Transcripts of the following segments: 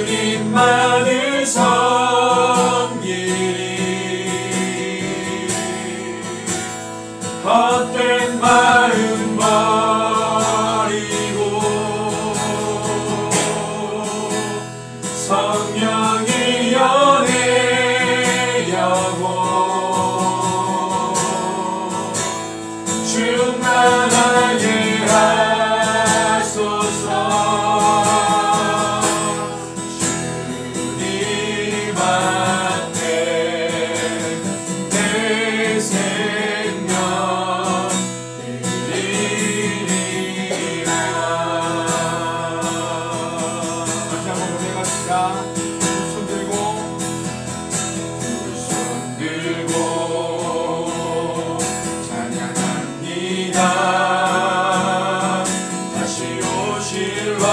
주님만을 섬기리. 헛된 마음 버리고 성령의 연애 영혼 충만하게 하소서. 주님한테 내 생명 드리리라. 다시 한번 고백합시다. 두 손 들고 찬양합니다. 다시 오실 왕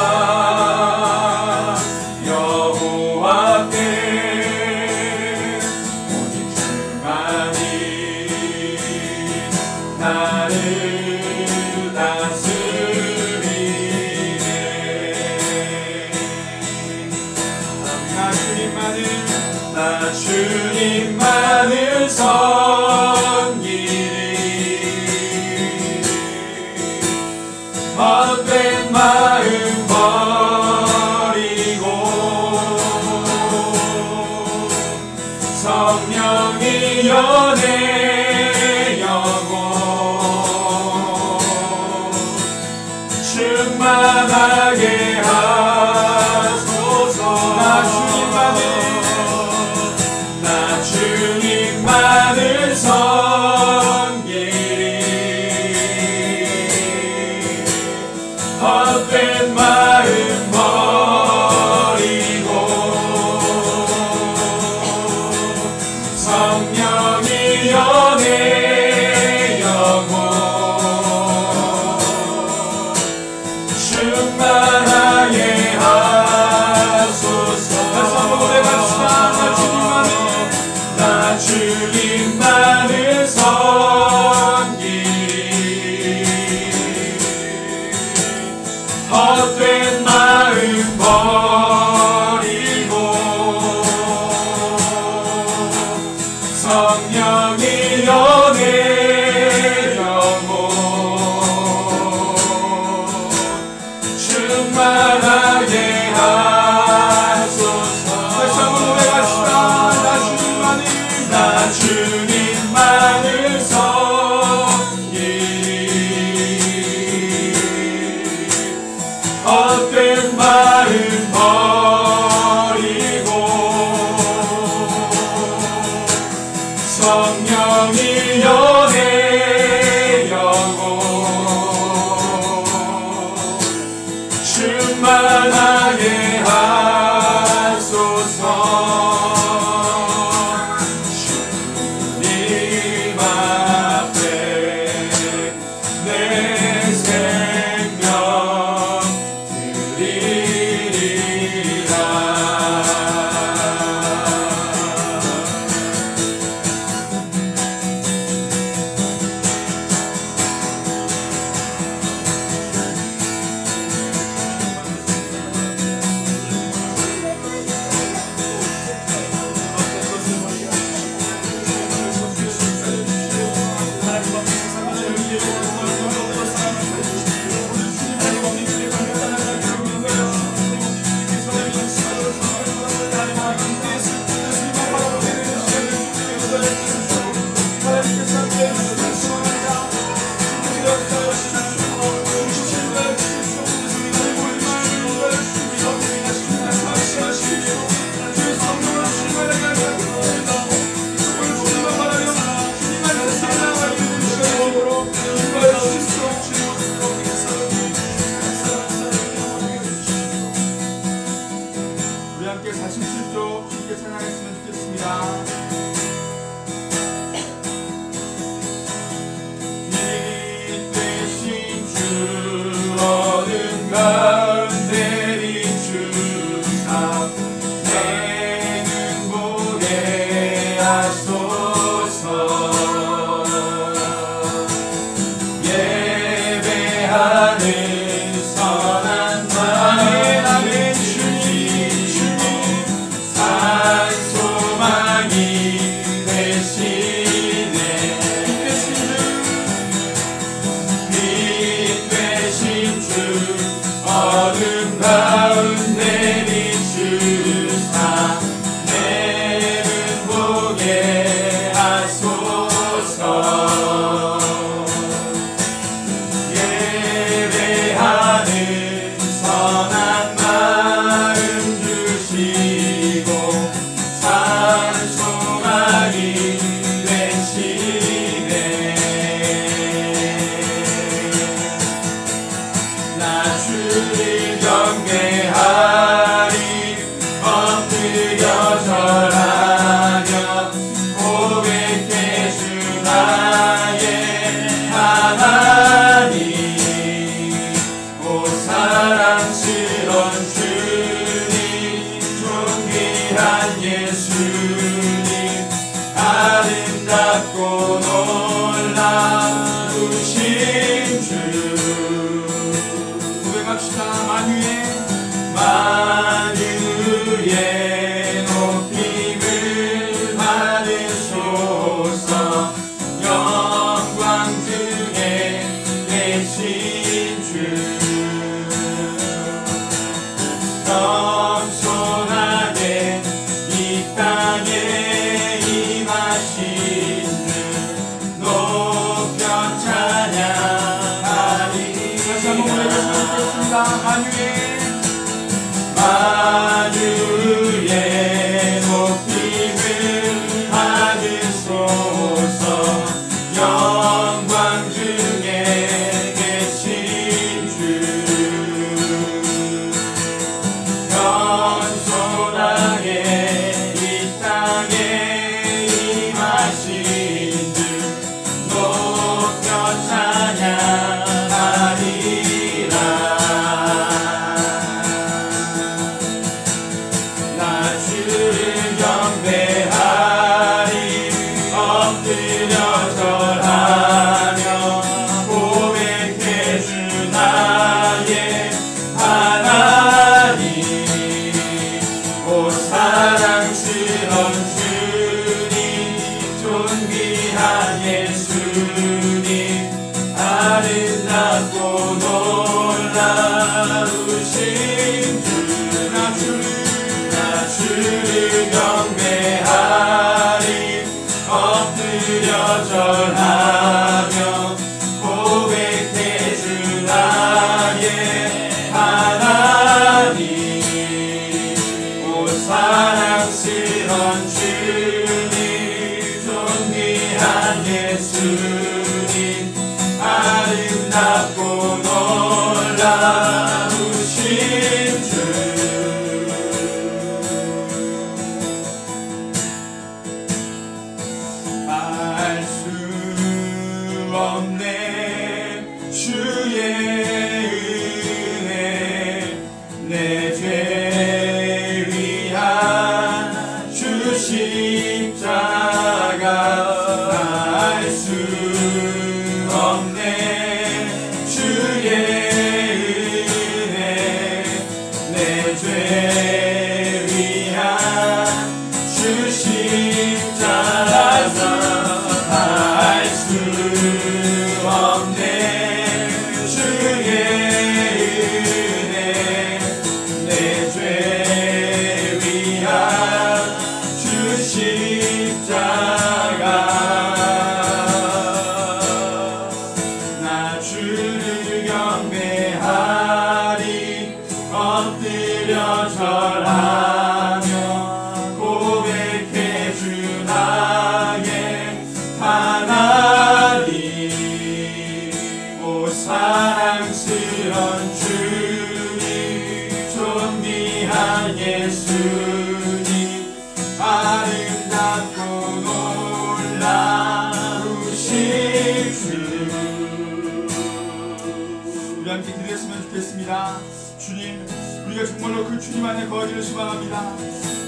여호와께 오직 주만이 나를 다스리네. 나 주님만을 나 주님만을 섬기리. 절하며 고백해줄 나의 하나님, 오 사랑스런 주님, 존귀한 예수님, 아름답고 놀라우신 주, 알 수 없네 주의 은혜, 내 죄 위한 주 십자가, 알 수 없네 주의 은혜, 내 죄 위한 주 십자가, 알 수 없네 주의 은혜, 내 죄 위한 주 십자가. 나 주를 경배하리, 엎드려 절하며 고백해주 나의 하나님, 오 사랑스런 주님, 존귀한 예수님, 아름답고 놀라우신 주. 우리 함께 기도했으면 좋겠습니다. 주님, 우리가 정말로 그 주님 안에 거하기를 소망합니다.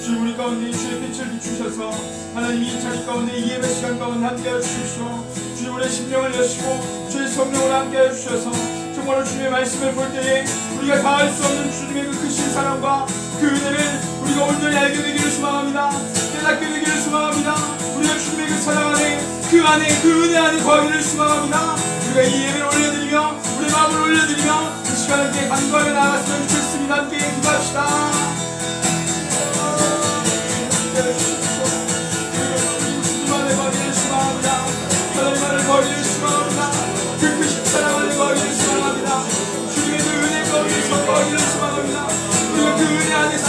주님, 우리 가운데 주의 빛을 비추셔서 하나님 이 자리 가운데 이 예배 시간 가운데 함께하여 주십시오. 주님, 우리의 심령을 여시고 주의 성령을 함께하여 주셔서 정말로 주님의 말씀을 볼 때에 우리가 다할 수 없는 주님의 그 크신 사랑과 그 은혜를 우리가 온전히 알게 되기를 소망합니다. 깨닫게 되기를 소망합니다. 우리가 주님의 그 사랑 안에, 그 안에, 그 은혜 안에 거하기를 소망합니다. 우리가 이 예배를 올려드리며 우리 마음을 올려드리며 이 시간 함께 간구하며 나아갔으면 좋겠습니다. 함께 기도합시다. 주님 안에 거하기를 소망합니다. 하나님 안에 거하기를 소망합니다. 그 크신 사랑 안에 거하기를 소망합니다. 주님의 그 은혜 가운데서 거하기를 소망합니다. 우리가 그 은혜 안에서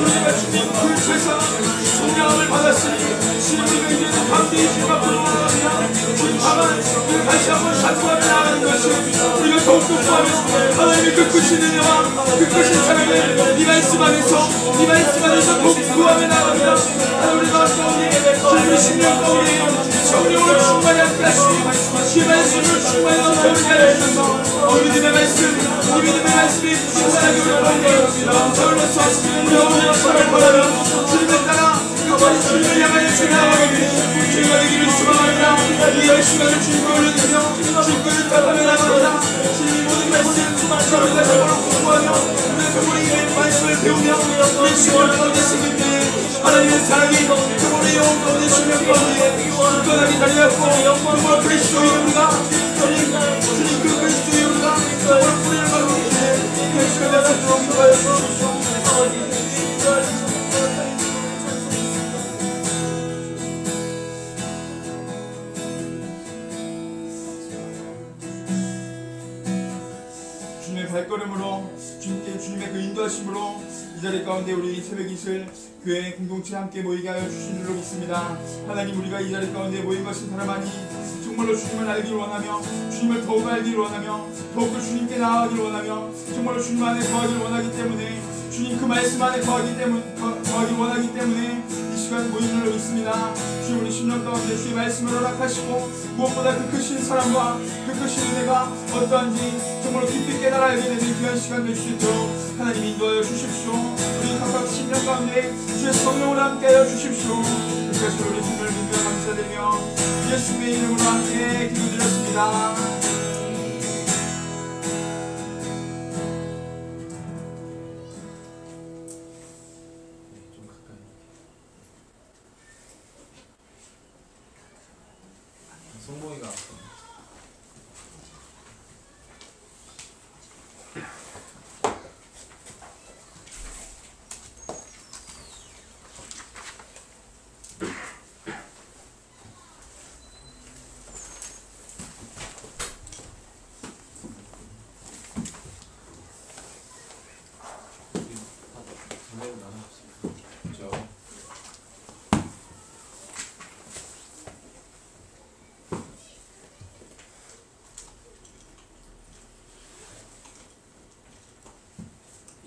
우리가 주님 불처에서 성령을 받았으니 주님 우리가 이제는 감사의 주님 앞으로 나아갑니다. 주님 다만 우리가 다시 한번 찬송하며 나아가는 것이 우리가 더욱더 구하며 하나님의 그 크신 은혜와 그 크신 사랑을 이 말씀 안에서 더욱 구하며 나아갑니다. 하나님 우리 마음 가운데 주님의 심령 가운데 성령으로 충만히 함께 하시고 주의 말씀을 충만히 넘쳐오게 하여 주셔서 이 믿음의 말씀이 충만하게 우리 가운데 넘쳐올려서 우리 어머니의 손을 걸어요. 주님을 따라 이것만이 주님을 향하여 주님을 주님과 되기를 소망합니다. 이 시간을 주님께 올려드리며 주님께 답하며 나갑니다. 주님이 모든 말씀 우리가 정말로 공부하며 우리가 정말로 이 말씀을 배우며 우리 시간을 가운데 생길 때 하나님의 사랑이 정말로 영혼 가운데 주님 가운데 굳건하게 자리하고 정말 그리스도의 우리가 주님 그 그리스도의 우리가 정말 뿌리를 받고 이 시간에 하나님 기도하여 주십시오. 주님의 발걸음으로 주님의 그 인도하심으로 이 자리 가운데 우리 새벽 이슬 교회 공동체 함께 모이게 하여 주신 줄로 믿습니다. 하나님, 우리가 이 자리 가운데 모인 것은 사람만이 정말로 주님을 알기를 원하며 주님을 더욱 알기를 원하며 더욱더 주님께 나아가기를 원하며 정말로 주님 안에 거하기를 원하기 때문에 주님 그 말씀 안에 거하기 원하기 때문에 이 시간 모인 줄로 믿습니다. 주님, 우리 심령 가운데 주의 말씀을 허락하시고 무엇보다 그 크신 사랑과 그 크신 은혜가 어떠한지 정말로 깊이 깨달아 알게 되는 귀한 시간 될 수 있도록 하나님 인도하여 주십시오. 우리 각각 심령 가운데 주의 성령을 함께하여 주십시오. 그것이 우리 주님을 믿으며 감사드리며 예수님의 이름으로 함께 기도드렸습니다. 성모이가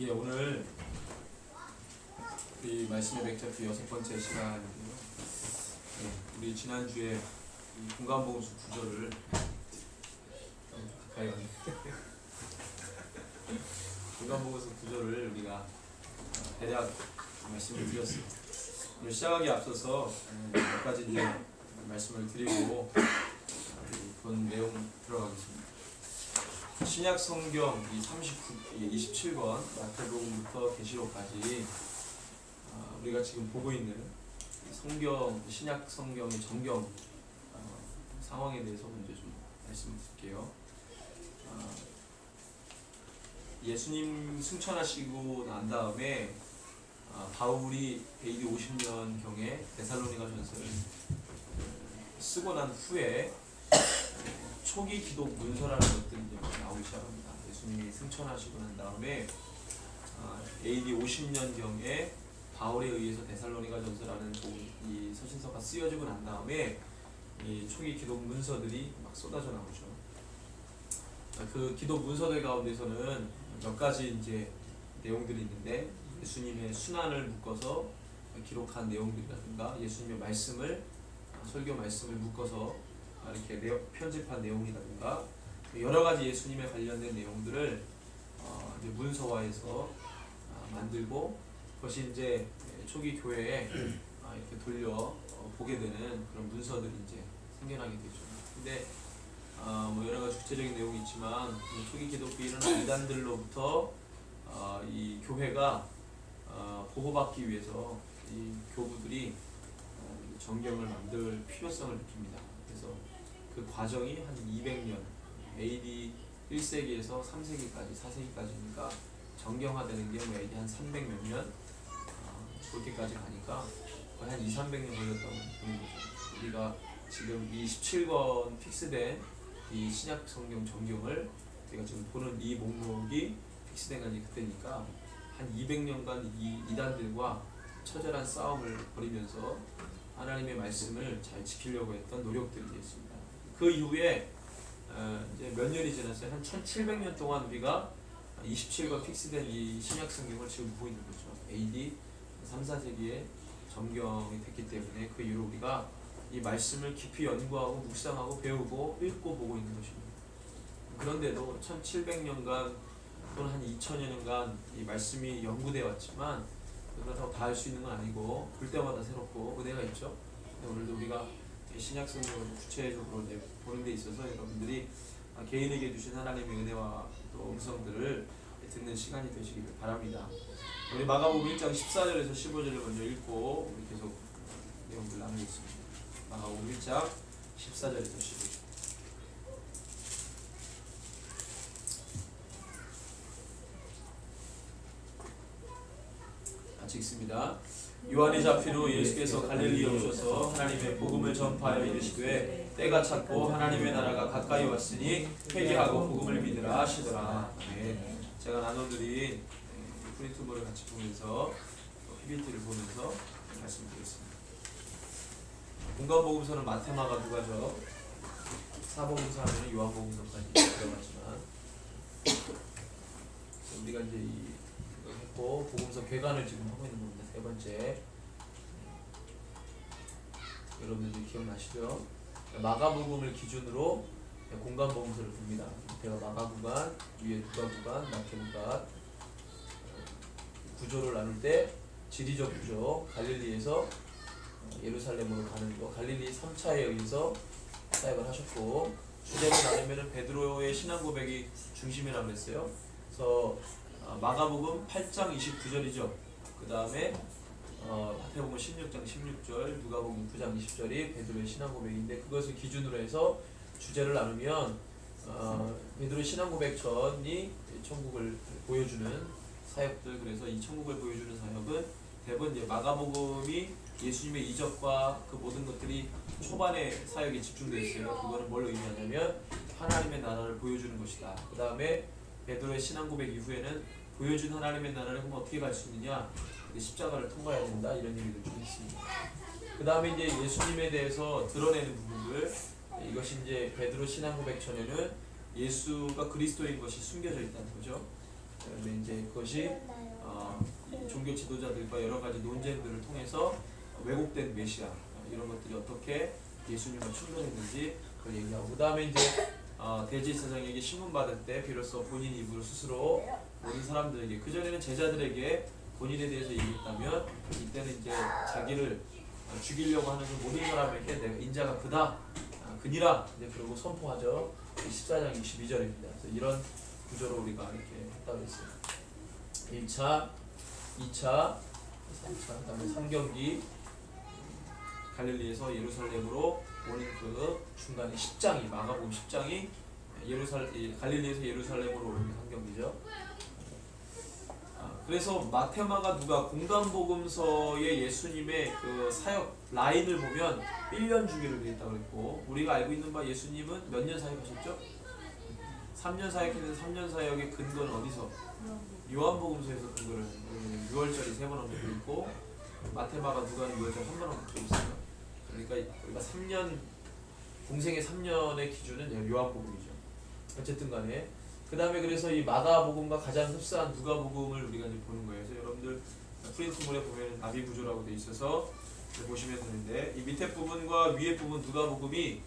예, 오늘 우리 말씀의 맥잡기 6번째 시간인데요. 예, 우리 지난주에 이 공간보험수 구절을 가까이 왔네. 공간보험수 구절을 우리가 대략 말씀을 드렸어요. 오늘 시작하기 앞서서 몇 가지 이제 말씀을 드리고 본 내용 들어가겠습니다. 신약 성경 이 27권 마태복음부터 계시록까지 우리가 지금 보고 있는 성경 신약 성경의 정경 상황에 대해서 먼저 좀 말씀을 드릴게요. 예수님 승천하시고 난 다음에 바울이 AD 50년경에 데살로니가 전서를 쓰고 난 후에 초기 기독 문서라는 것들이 이제 나오기 시작합니다. 예수님이 승천하시고 난 다음에 AD 50년경에 바울에 의해서 데살로니가 전서라는 이 서신서가 쓰여지고 난 다음에 이 초기 기독 문서들이 막 쏟아져 나오죠. 그 기독 문서들 가운데서는 몇 가지 이제 내용들이 있는데, 예수님의 순환을 묶어서 기록한 내용들이라든가 예수님의 말씀을 설교 말씀을 묶어서 이렇게 편집한 내용이라든가 여러 가지 예수님에 관련된 내용들을 이제 문서화해서 만들고, 그것이 이제 초기 교회에 이렇게 돌려 보게 되는 그런 문서들이 이제 생겨나게 되죠. 근데 뭐 여러 가지 구체적인 내용이 있지만 초기 기독교인은 이단들로부터 이 교회가 보호받기 위해서 이 교부들이 정경을 만들 필요성을 느낍니다. 그래서 그 과정이 한 200년, AD 1세기에서 3세기까지, 4세기까지니까 정경화되는 게 뭐 AD 한 300몇 년 그렇게까지 가니까 거의 한 200~300년 걸렸다고 보는 거죠. 우리가 지금 이 17권 픽스된 이 신약 성경 정경을 우리가 지금 보는 이 목록이 픽스된 건 그때니까 한 200년간 이 이단들과 처절한 싸움을 벌이면서 하나님의 말씀을 잘 지키려고 했던 노력들이 있습니다. 그 이후에 이제 몇 년이 지났어요. 한 1700년 동안 우리가 27권 픽스된 이 신약 성경을 지금 보고 있는 거죠. AD 3, 4세기에 정경이 됐기 때문에 그 이후로 우리가 이 말씀을 깊이 연구하고 묵상하고 배우고 읽고 보고 있는 것입니다. 그런데도 1700년간 또는 한 2000여 년간 이 말씀이 연구되어 왔지만 그렇다고 다 할 수 있는 건 아니고 볼 때마다 새롭고 은혜가 있죠. 오늘도 우리가 신약 성경을 구체적으로 이제 보는 데 있어서 여러분들이 개인에게 주신 하나님의 은혜와 또 음성들을 듣는 시간이 되시기를 바랍니다. 우리 마가복음 1장 14절에서 15절을 먼저 읽고 우리 계속 내용들 나누겠습니다. 마가복음 1장 14절에서 15절. 같이 읽습니다. 요한이 잡힌 후 예수께서 갈릴리에 오셔서 하나님의 복음을 전파하여 이르시되 때가 찼고 하나님의 나라가 가까이 왔으니 회개하고 복음을 믿으라 하시더라. 네. 제가 나눠드린 프린트물을 같이 보면서 PPT를 보면서 말씀드리겠습니다. 공간복음서는 마테마가 누가죠. 사복음서는 요한복음서까지 들어갔지만 우리가 이제 이걸 했고 복음서 괴간을 지금 하고 있는 겁니다. 세 번째. 여러분들 기억나시죠? 마가복음을 기준으로 공간복음서를 봅니다. 밑에가 마가구간, 위에 누가구간, 마태구간. 구조를 나눌 때 지리적 구조, 갈릴리에서 예루살렘으로 가는 거, 갈릴리 3차에 의해서 사역을 하셨고, 주제로 나누면 베드로의 신앙 고백이 중심이라고 했어요. 그래서 마가복음 8장 29절이죠. 그 다음에 마태복음 16장 16절, 누가복음 9장 20절이 베드로의 신앙 고백인데, 그것을 기준으로 해서 주제를 나누면 베드로의 신앙 고백 전이 천국을 보여주는 사역들, 그래서 이 천국을 보여주는 사역은 대부분 이제 마가복음이 예수님의 이적과 그 모든 것들이 초반에 사역에 집중되어 있어요. 그거는 뭘 의미하냐면 하나님의 나라를 보여주는 것이다. 그 다음에 베드로의 신앙 고백 이후에는 보여준 하나님의 나라를 그럼 어떻게 갈 수 있느냐? 십자가를 통과해야 된다. 이런 얘기를 좀 있습니다. 그 다음에 이제 예수님에 대해서 드러내는 부분들, 이것이 이제 베드로 신앙 고백 전에는 예수가 그리스도인 것이 숨겨져 있다는 거죠. 그다음에 이제 그것이 이 종교 지도자들과 여러 가지 논쟁들을 통해서 왜곡된 메시아 이런 것들이 어떻게 예수님과 충돌했는지 그걸 얘기하고 그 다음에 이제 대제사장에게 신문 받을 때 비로소 본인 입으로 스스로 모든 사람들에게 그전에는 제자들에게 본인에 대해서 얘기했다면 이때는 이제 자기를 죽이려고 하는 그 모든 사람에게 내가 인자가 그니라 이제 그러고 선포하죠. 14장 22절입니다. 그래서 이런 구조로 우리가 이렇게 했다고 했어요. 1차, 2차, 3차, 그 다음에 상경기 갈릴리에서 예루살렘으로 오는 그 중간에 10장이 마가복음 10장이 갈릴리에서 예루살렘으로 오는 상경기죠. 그래서 마테마가 누가 공간복음서의 예수님의 그 사역 라인을 보면 1년 주기로 되어 있다고 그랬고 우리가 알고 있는 바 예수님은 몇 년 사역하셨죠? 3년 사역했는데 3년 사역의 근거는 어디서? 요한복음서에서 근거를 6월절이 3번 언급되어 있고 마테마가 누가 6월절 1번 언급되어 있어요. 그러니까 우리가 3년 공생의 3년의 기준은 요한복음이죠. 어쨌든 간에 그 다음에 그래서 이 마가복음과 가장 흡사한 누가복음을 우리가 이제 보는 거예요. 그래서 여러분들 프린트물에 보면 나비 구조라고 되어 있어서 보시면 되는데 이 밑에 부분과 위에 부분 누가복음이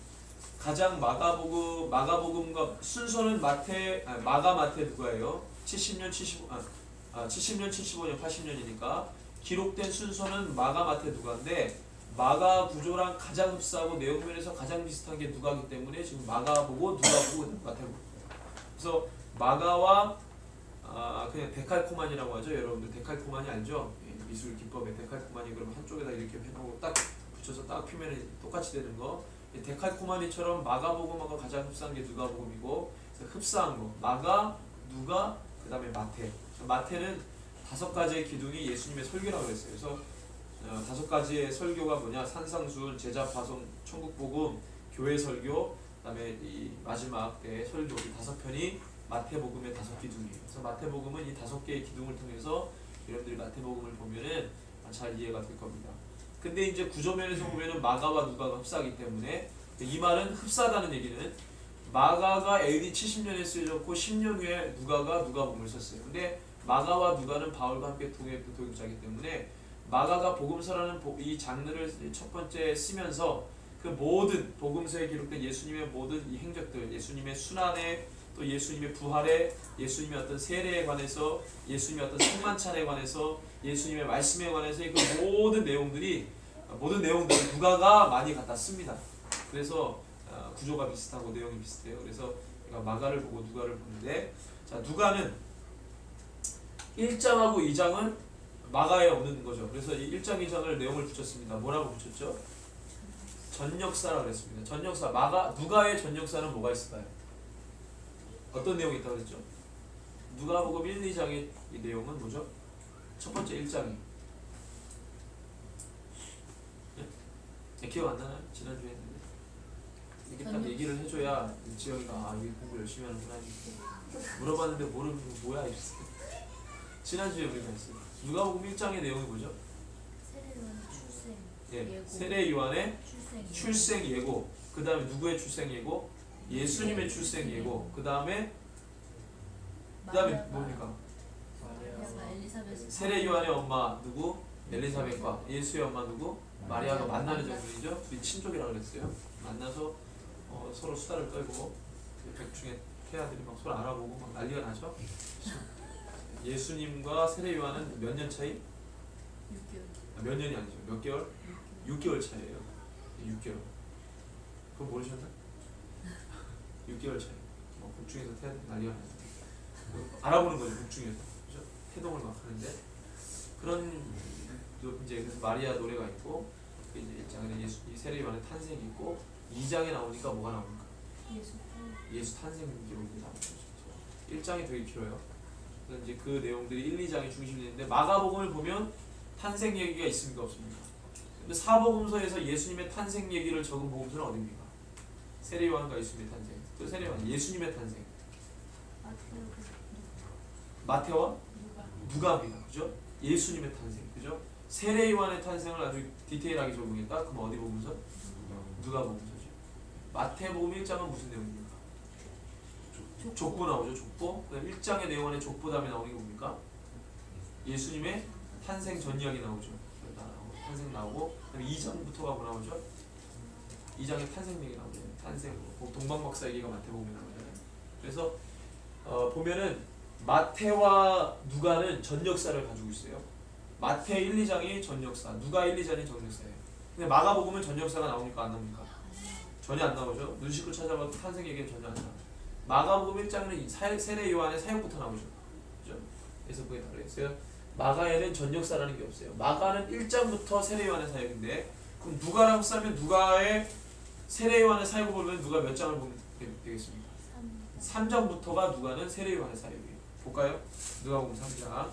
가장 마가복음과 순서는 마가 마태 누가예요. 70년 75년 80년이니까 기록된 순서는 마가 마태 누가인데 마가 구조랑 가장 흡사하고 내용 면에서 가장 비슷한 게 누가이기 때문에 지금 마가 보고 누가 보고 마태 보고 그래서 마가와 그냥 데칼코만이라고 하죠. 여러분들 데칼코만이 알죠? 미술 기법의 데칼코만이 그러면 한쪽에다 이렇게 해놓고 딱 붙여서 딱 피면에 똑같이 되는 거. 데칼코만이처럼 마가복음하고 가장 흡사한 게 누가복음이고 흡사한 거 마가, 누가, 그 다음에 마태. 마태는 5가지의 기둥이 예수님의 설교라고 그랬어요. 그래서 5가지의 설교가 뭐냐? 산상수훈, 제자파송, 천국복음, 교회 설교, 그다음에 이 마지막 때 설교 이 5편이 마태복음의 5기둥이에요. 그래서 마태복음은 이 5개의 기둥을 통해서 여러분들이 마태복음을 보면은 잘 이해가 될 겁니다. 근데 이제 구조면에서 보면은 마가와 누가가 흡사하기 때문에 이 말은 흡사하다는 얘기는 마가가 AD 70년에 쓰여졌고 10년 후에 누가가 누가복음을 썼어요. 근데 마가와 누가는 바울과 함께 동역자이기 때문에 마가가 복음서라는 이 장르를 첫 번째 쓰면서 그 모든 복음서에 기록된 예수님의 모든 이 행적들, 예수님의 순환에 또 예수님의 부활에, 예수님의 어떤 세례에 관해서, 예수님의 어떤 성만찬에 관해서, 예수님의 말씀에 관해서 그 모든 내용들을 누가가 많이 갖다 씁니다. 그래서 구조가 비슷하고 내용이 비슷해요. 그래서 마가를 보고 누가를 보는데, 자 누가는 1장하고 2장은 마가에 없는 거죠. 그래서 이 1장, 2장을 내용을 붙였습니다. 뭐라고 붙였죠? 전역사라고 그랬습니다. 전역사, 누가의 전역사는 뭐가 있을까요? 어떤 내용이 있다고 그랬죠? 누가복음 1, 2장의 이 내용은 뭐죠? 첫 번째 1장이 기억 안 나나요? 지난주에 했는데 이게 딱 얘기를 해줘야 지영이가 이게 공부 열심히 하는구나 물어봤는데 모르는 거 뭐야 이랬어요. 지난주에 우리가 했어요. 누가복음 1장의 내용이 뭐죠? 세례 요한의 출생 예고. 그 다음에 누구의 출생 예고? 예수님의 출생 예고. 그 다음에 뭡니까? 세례 요한의 엄마 누구? 엘리사벳과 예수의 엄마 누구? 마리아가 만나는 장면이죠. 둘이 친족이라고 그랬어요. 만나서 서로 수다를 떨고 백중의 태아들이 막 서로 알아보고 막 난리가 나죠. 예수님과 세례 요한은 몇 년 차이? 6개월. 몇 년이 아니죠. 몇 개월? 6개월 차이에요. 6개월. 그거 모르셨나? 6개월 차이. 북중에서 난리가 나요. 알아보는 거죠. 북중에서. 그죠? 태동을 막 하는데 그런 이제 그래서 마리아 노래가 있고 이제 1장에 이 세례 요한의 탄생이 있고 2장에 나오니까 뭐가 나옵니까? 예수 탄생 기록이 나오죠. 1장이 되게 길어요. 그래서 이제 그 내용들이 1, 2장이 중심이 되는데 마가복음을 보면 탄생 얘기가 있습니까 없습니까? 근데 사복음서에서 예수님의 탄생 얘기를 적은 복음서는 어디입니까? 세례 요한과 예수님의 탄생. 또 세례 요한 예수님의 탄생. 마태와 누가입니다. 그죠? 예수님의 탄생. 그죠? 세례 요한의 탄생을 아주 디테일하게 적용했다. 그럼 어디 복음서? 누가복음서죠. 마태복음 1장은 무슨 내용입니까? 족보 나오죠. 족보. 그다음 1장의 내용 안에 족보 다음에 나오는 게 뭡니까? 예수님의 탄생 전 이야기 나오죠. 탄생 나오고 그다음에 2장부터가 뭐 나오죠? 2장에 탄생 얘기 나오죠. 탄생, 동방박사 얘기가 마태복음에 나오잖아요. 그래서 보면은 마태와 누가는 전역사를 가지고 있어요. 마태 1, 2장이 전역사, 누가 1, 2장이 전역사예요. 근데 마가복음은 전역사가 나옵니까? 안 나옵니까? 전혀 안 나오죠. 눈 씻고 찾아봐도 탄생 얘기는 전혀 안 나와요. 마가복음 1장은 세례 요한의 사역부터 나오죠. 그죠? 그래서 그게 다르겠어요. 마가에는 전역사라는 게 없어요. 마가는 1장부터 세례 요한의 사역인데, 그럼 누가라고 쓰면 누가의 세례 요한의 사역을 보면 누가 몇 장을 보면 되겠습니까? 3장부터가 누가는 세례 요한의 사역이에요. 볼까요? 누가복음 3장.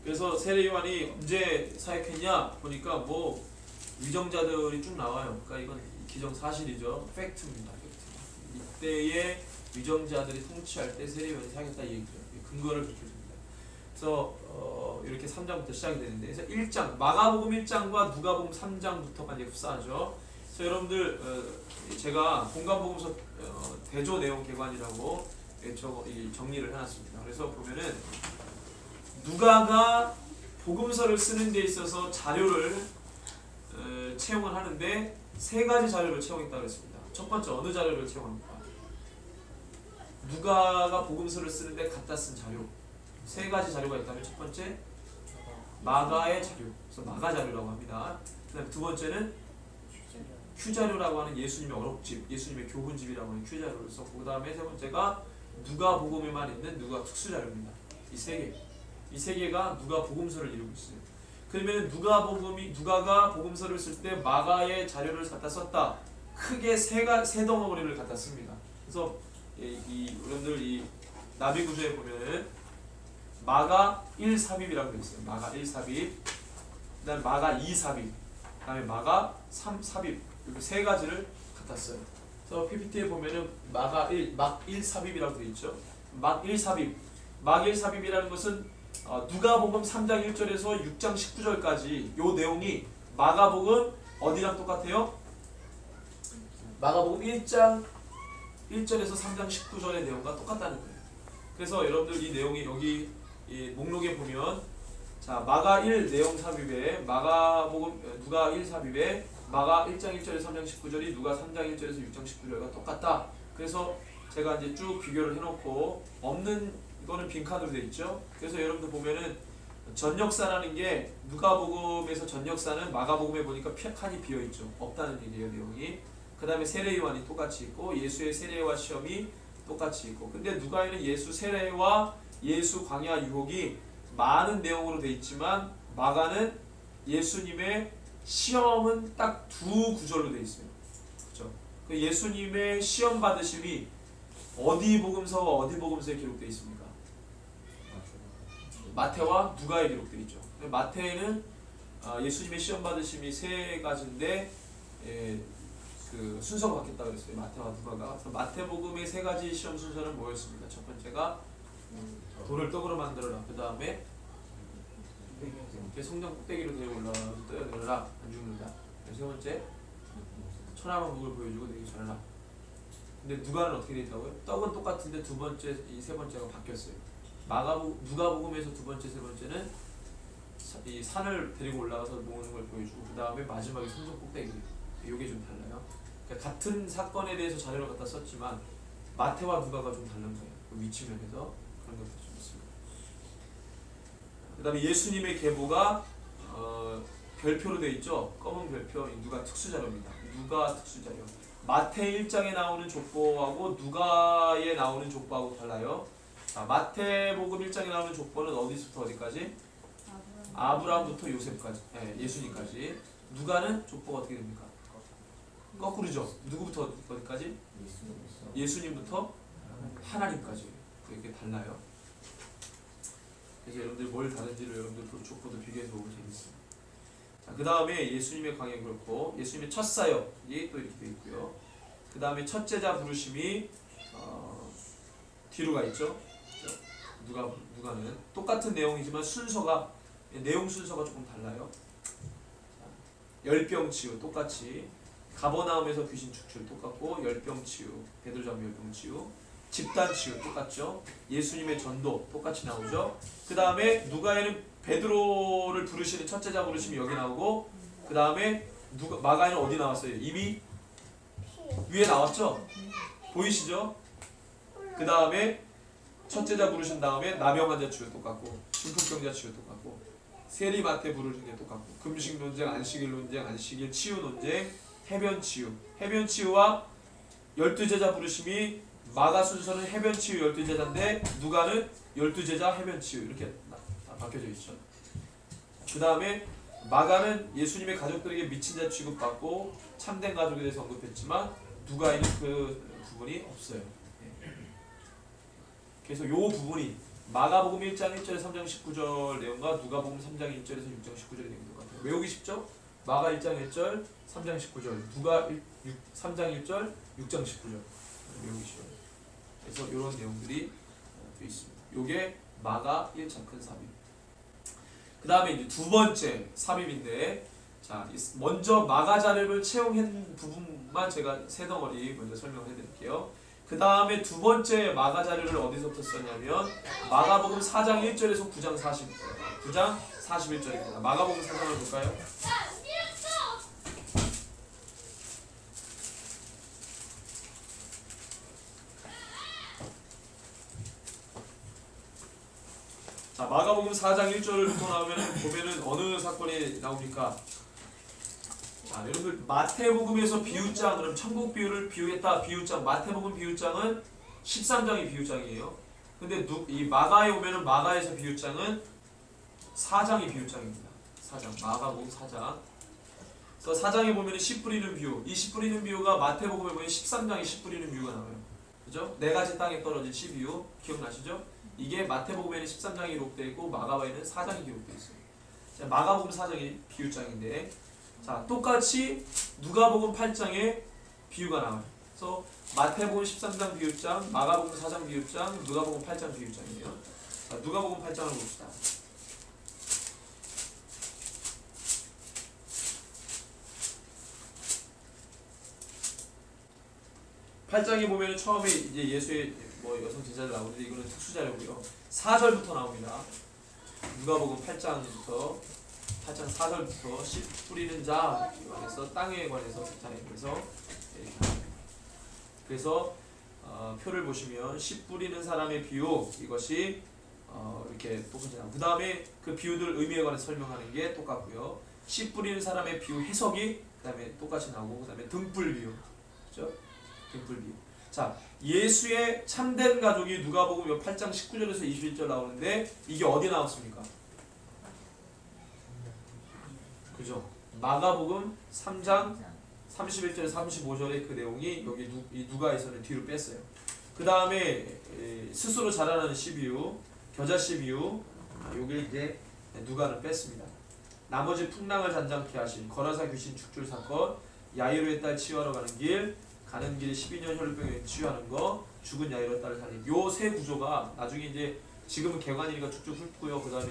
그래서 세례 요한이 언제 사역했냐 보니까 뭐 위정자들이 쭉 나와요. 그러니까 이건 기정사실이죠. 팩트입니다. 팩트. 이때의 위정자들이 통치할 때 세례 요한이 사역했다 이 얘기죠. 근거를 그렇게 줍니다. 그래서 이렇게 3장부터 시작이 되는데, 그래서 1장 마가복음 1장과 누가복음 3장부터가 이제 흡사하죠. 그래서 여러분들 제가 공간복음서 대조 내용 개관이라고 정리를 해놨습니다. 그래서 보면은 누가가 복음서를 쓰는 데 있어서 자료를 채용을 하는데 세 가지 자료를 채용했다고 했습니다. 첫 번째 어느 자료를 채용합니까? 누가가 복음서를 쓰는데 갖다 쓴 자료. 세 가지 자료가 있다면 첫 번째 마가의 자료. 그래서 마가 자료라고 합니다. 그다음에 두 번째는 큐 자료라고 하는 예수님의 어록집, 예수님의 교훈집이라고 하는 큐 자료를 썼고, 그다음에 세 번째가 누가복음에만 있는 누가 특수 자료입니다. 이 세 개. 이 세 개가 누가 복음서를 이루고 있어요. 그러면 누가가 복음서를 쓸 때 마가의 자료를 갖다 썼다. 크게 세 덩어리를 갖다 씁니다. 그래서 여러분들 이 나비 구조에 보면은 마가 1 삽입이라고 되어 있어요. 마가 1 삽입, 그다음에 마가 2 삽입, 그다음에 마가 3 삽입, 이렇게 세 가지를 갖다 써요. 그래서 PPT에 보면은 막 1 삽입이라고 되어 있죠. 막 1 삽입, 막 1 삽입이라는 것은 누가복음 3장 1절에서 6장 19절까지 요 내용이 마가복음 어디랑 똑같아요? 마가복음 1장 1절에서 3장 19절의 내용과 똑같다는 거예요. 그래서 여러분들 이 내용이 여기 이 목록에 보면, 자 마가 1 내용 삽입에 마가복음 누가 1 삽입에 마가 1장 1절에서 3장 19절이 누가 3장 1절에서 6장 19절과 똑같다. 그래서 제가 이제 쭉 비교를 해놓고 없는 이거는 빈칸으로 돼 있죠. 그래서 여러분들 보면은 전역사라는 게 누가복음에서 전역사는 마가복음에 보니까 칸이 비어 있죠. 없다는 얘기예요, 내용이. 그 다음에 세례 요한이 똑같이 있고 예수의 세례와 시험이 똑같이 있고, 근데 누가에는 예수 세례와 예수 광야 유혹이 많은 내용으로 돼 있지만 마가는 예수님의 시험은 딱 두 구절로 돼 있어요. 그렇죠? 그 예수님의 시험 받으심이 어디 복음서와 어디 복음서에 기록되어 있습니까? 마태와 누가에 기록되어 있죠. 마태에는 예수님의 시험 받으심이 세 가지인데 그 순서가 바뀌었다고 그랬어요. 마태와 누가가. 그래서 마태복음의 세 가지 시험 순서는 뭐였습니까? 첫 번째가 돌을 떡으로 만들어라. 그 다음에 성전 꼭대기로 데리고 올라가서 떠내려라. 안 죽는다. 세 번째 천하만 국을 보여주고 내게 전하라. 근데 누가는 어떻게 되어 있다고요? 떡은 똑같은데 두 번째, 이 세 번째가 바뀌었어요. 누가복음에서 두 번째, 세 번째는 이 산을 데리고 올라가서 모으는 걸 보여주고, 그 다음에 마지막에 성전 꼭대기. 이게 좀 달라요. 그러니까 같은 사건에 대해서 자료를 갖다 썼지만 마태와 누가가 좀 다른 거예요. 그 위치면에서 그런 것도 좀 있습니다. 그 다음에 예수님의 계보가 별표로 되어 있죠. 검은 별표. 누가 특수자료입니다. 누가 특수자료. 마태 1장에 나오는 족보하고 누가에 나오는 족보하고 달라요. 자, 마태복음 1장에 나오는 족보는 어디서부터 어디까지? 아브라함부터 요셉까지, 예수님까지. 누가는 족보가 어떻게 됩니까? 거꾸로죠. 누구부터 어디까지? 예수님부터 하나님까지. 그렇게 달라요. 그래서 여러분들 뭘 다른지를 여러분들 족보도 비교해서 보면 재밌습니다. 자, 그 다음에 예수님의 강행 그렇고, 예수님의 첫 사역이 또 이렇게 되어 있고요. 그 다음에 첫 제자 부르심이 뒤로 가 있죠. 누가는 똑같은 내용이지만 순서가 내용 순서가 조금 달라요. 열병 치유 똑같이, 가버나움에서 귀신 축출 똑같고, 열병 치유, 베드로 잡은 열병 치유, 집단 치유 똑같죠. 예수님의 전도 똑같이 나오죠. 그 다음에 누가에는 베드로를 부르시는 첫 제자 부르심이 여기 나오고, 그 다음에 마가에는 어디 나왔어요? 이미 위에 나왔죠. 보이시죠? 그 다음에 첫 제자 부르신 다음에 나병 환자 치유 똑같고, 중풍병자 치유 똑같고, 세리마태 부르신 게 똑같고, 금식 논쟁, 안식일 논쟁, 안식일 치유 논쟁, 해변 치유, 해변 치유와 12제자 부르심이 마가 순서는 해변 치유 12제자인데 누가는 12제자 해변 치유 이렇게 바뀌어져 있죠. 그 다음에 마가는 예수님의 가족들에게 미친 자 취급받고 참된 가족에 대해서 언급했지만 누가에는 그 부분이 없어요. 그래서 요 부분이 마가복음 1장 1절에서 3장 19절 내용과 누가복음 3장 1절에서 6장 19절의 내용인 것 같아요. 외우기 쉽죠? 마가 1장 1절, 3장 19절, 누가 3장 1절, 6장 19절 외우기 쉬워요. 그래서 이런 내용들이 되어 있습니다. 요게 마가 1차 큰 삽입. 그 다음에 이제 두 번째 삽입인데, 자 먼저 마가 자료를 채용한 부분만 제가 세 덩어리 먼저 설명을 해드릴게요. 그 다음에 두 번째 마가 자료를 어디서부터 썼냐면 마가복음 4장 1절에서 9장 41절입니다. 마가복음 4장을 볼까요? 자, 마가복음 4장 1절부터 보면은 어느 사건이 나옵니까? 자, 여러분들 마태복음에서 비유장, 그럼 천국 비유를 비유했다. 비유장, 마태복음 비유장은 13장이 비유장이에요. 근데 이 마가에 오면은 마가에서 비유장은 4장이 비유장입니다. 4장, 마가복음 4장. 그래서 4장에 보면은 씨 뿌리는 비유. 이 씨 뿌리는 비유가 마태복음에 보면 13장에 씨 뿌리는 비유가 나와요. 그죠? 네 가지 땅에 떨어진 씨 비유 기억나시죠? 이게 마태복음에는 13장이 기록되어 있고 마가복음에는 4장이 기록되어 있어요. 자, 마가복음 4장이 비유장인데, 자 똑같이 누가복음 8장에 비유가 나와요. 그래서 마태복음 13장 비유장, 마가복음 4장 비유장, 누가복음 8장 비유장이에요. 자, 누가복음 8장을 봅시다. (8장에) 보면 처음에 이제 예수의 여성 제자들 나오는데 이거는 특수 자료고요. 4절부터 나옵니다. 누가복음 8장부터 8장 4절부터 씨 뿌리는 자에 관해서, 땅에 관해서, 자에 관해서 그래서 표를 보시면 씨 뿌리는 사람의 비유, 이것이 이렇게 똑같이 나오고, 그 다음에 그 비유들 의미에 관해서 설명하는 게 똑같고요. 씨 뿌리는 사람의 비유 해석이 그 다음에 똑같이 나오고, 그 다음에 등불 비유, 그렇죠? 등불 비유. 자, 예수의 참된 가족이 누가복음 8장 19절에서 21절 나오는데 이게 어디 나왔습니까? 그죠? 마가복음 3장 31절 35절의 그 내용이 여기 이 누가에서는 뒤로 뺐어요. 그 다음에 스스로 자라나는 시비유, 겨자 시비유, 요게 이제 누가는 뺐습니다. 나머지 풍랑을 잔잔케 하신 거라사 귀신 축출 사건, 야이로의 딸 치유하러 가는 길, 가는 길에 12년 혈루병에 치유하는 거, 죽은 야이로의 딸을 살린, 요 세 구조가 나중에 이제 지금은 개관이니까 쭉쭉 훑고요. 그 다음에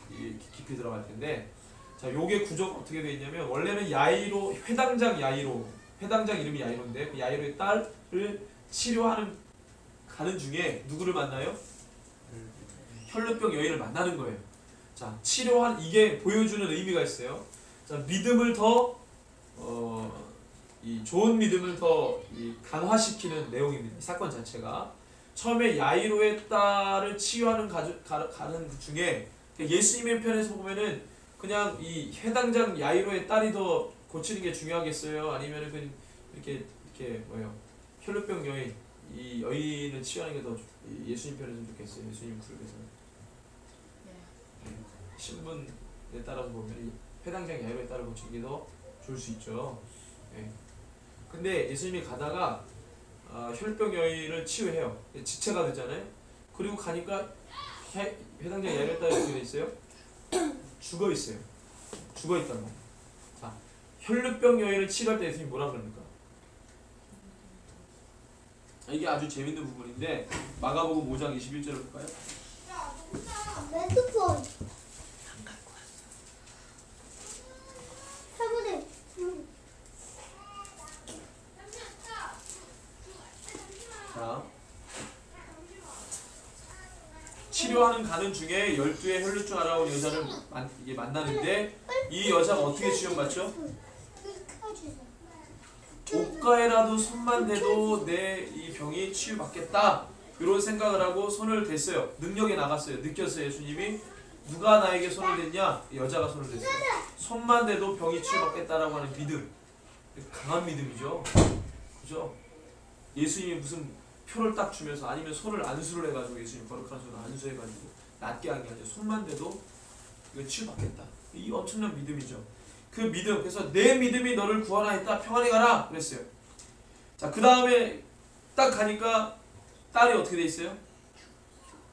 이제 깊이 들어갈 텐데, 자, 요게 구조가 어떻게 되어 있냐면 원래는 야이로, 회당장 야이로, 회당장 이름이 야이로인데 그 야이로의 딸을 치료하는 가는 중에 누구를 만나요? 혈루병 여인을 만나는 거예요. 자, 치료한 이게 보여주는 의미가 있어요. 자, 믿음을 더 이 좋은 믿음을 더 강화시키는 내용입니다. 이 사건 자체가 처음에 야이로의 딸을 치유하는 가는 중에 예수님의 편에서 보면은 그냥 이 해당장 야이로의 딸이 더 고치는 게 중요하겠어요? 아니면은 그 이렇게 뭐예요? 혈루병 여인, 이 여인을 치유하는 게 더 예수님 편에서 좋겠어요? 예수님 구속에서 신분에 따라서 보면 이 해당장 야이로의 딸을 고치는 게 더 좋을 수 있죠. 네. 근데 예수님이 가다가 혈병 여인을 치유해요. 지체가 되잖아요. 그리고 가니까 해당장 야이로의 딸이 어떻게 돼 있어요? 죽어 있어요. 죽어 있다고. 자, 혈루병 여인을 치료할 때 예수님이 뭐라 그럽니까? 이게 아주 재밌는 부분인데 마가복음 5장 21절을 볼까요? 핸드폰. 사부님. 자, 치료하는 가는 중에 12의 혈루증 알아온 여자를 이게 만나는데 이 여자가 어떻게 치료받죠? 옷가에라도 손만 대도 내 이 병이 치유받겠다 이런 생각을 하고 손을 댔어요. 능력이 나갔어요. 느꼈어요. 예수님이 누가 나에게 손을 댔냐? 여자가 손을 댔어요. 손만 대도 병이 치유받겠다라고 하는 믿음, 강한 믿음이죠. 그죠? 예수님이 무슨 표를 딱 주면서 아니면 손을 안수를 해가지고 예수님 거룩한 손을 안수해가지고 낫게 한 게 아니라 손만 대도 이거 치유받겠다. 이 엄청난 믿음이죠. 그 믿음, 그래서 내 믿음이 너를 구원하였다. 평안히 가라 그랬어요. 자, 그 다음에 딱 가니까 딸이 어떻게 돼 있어요?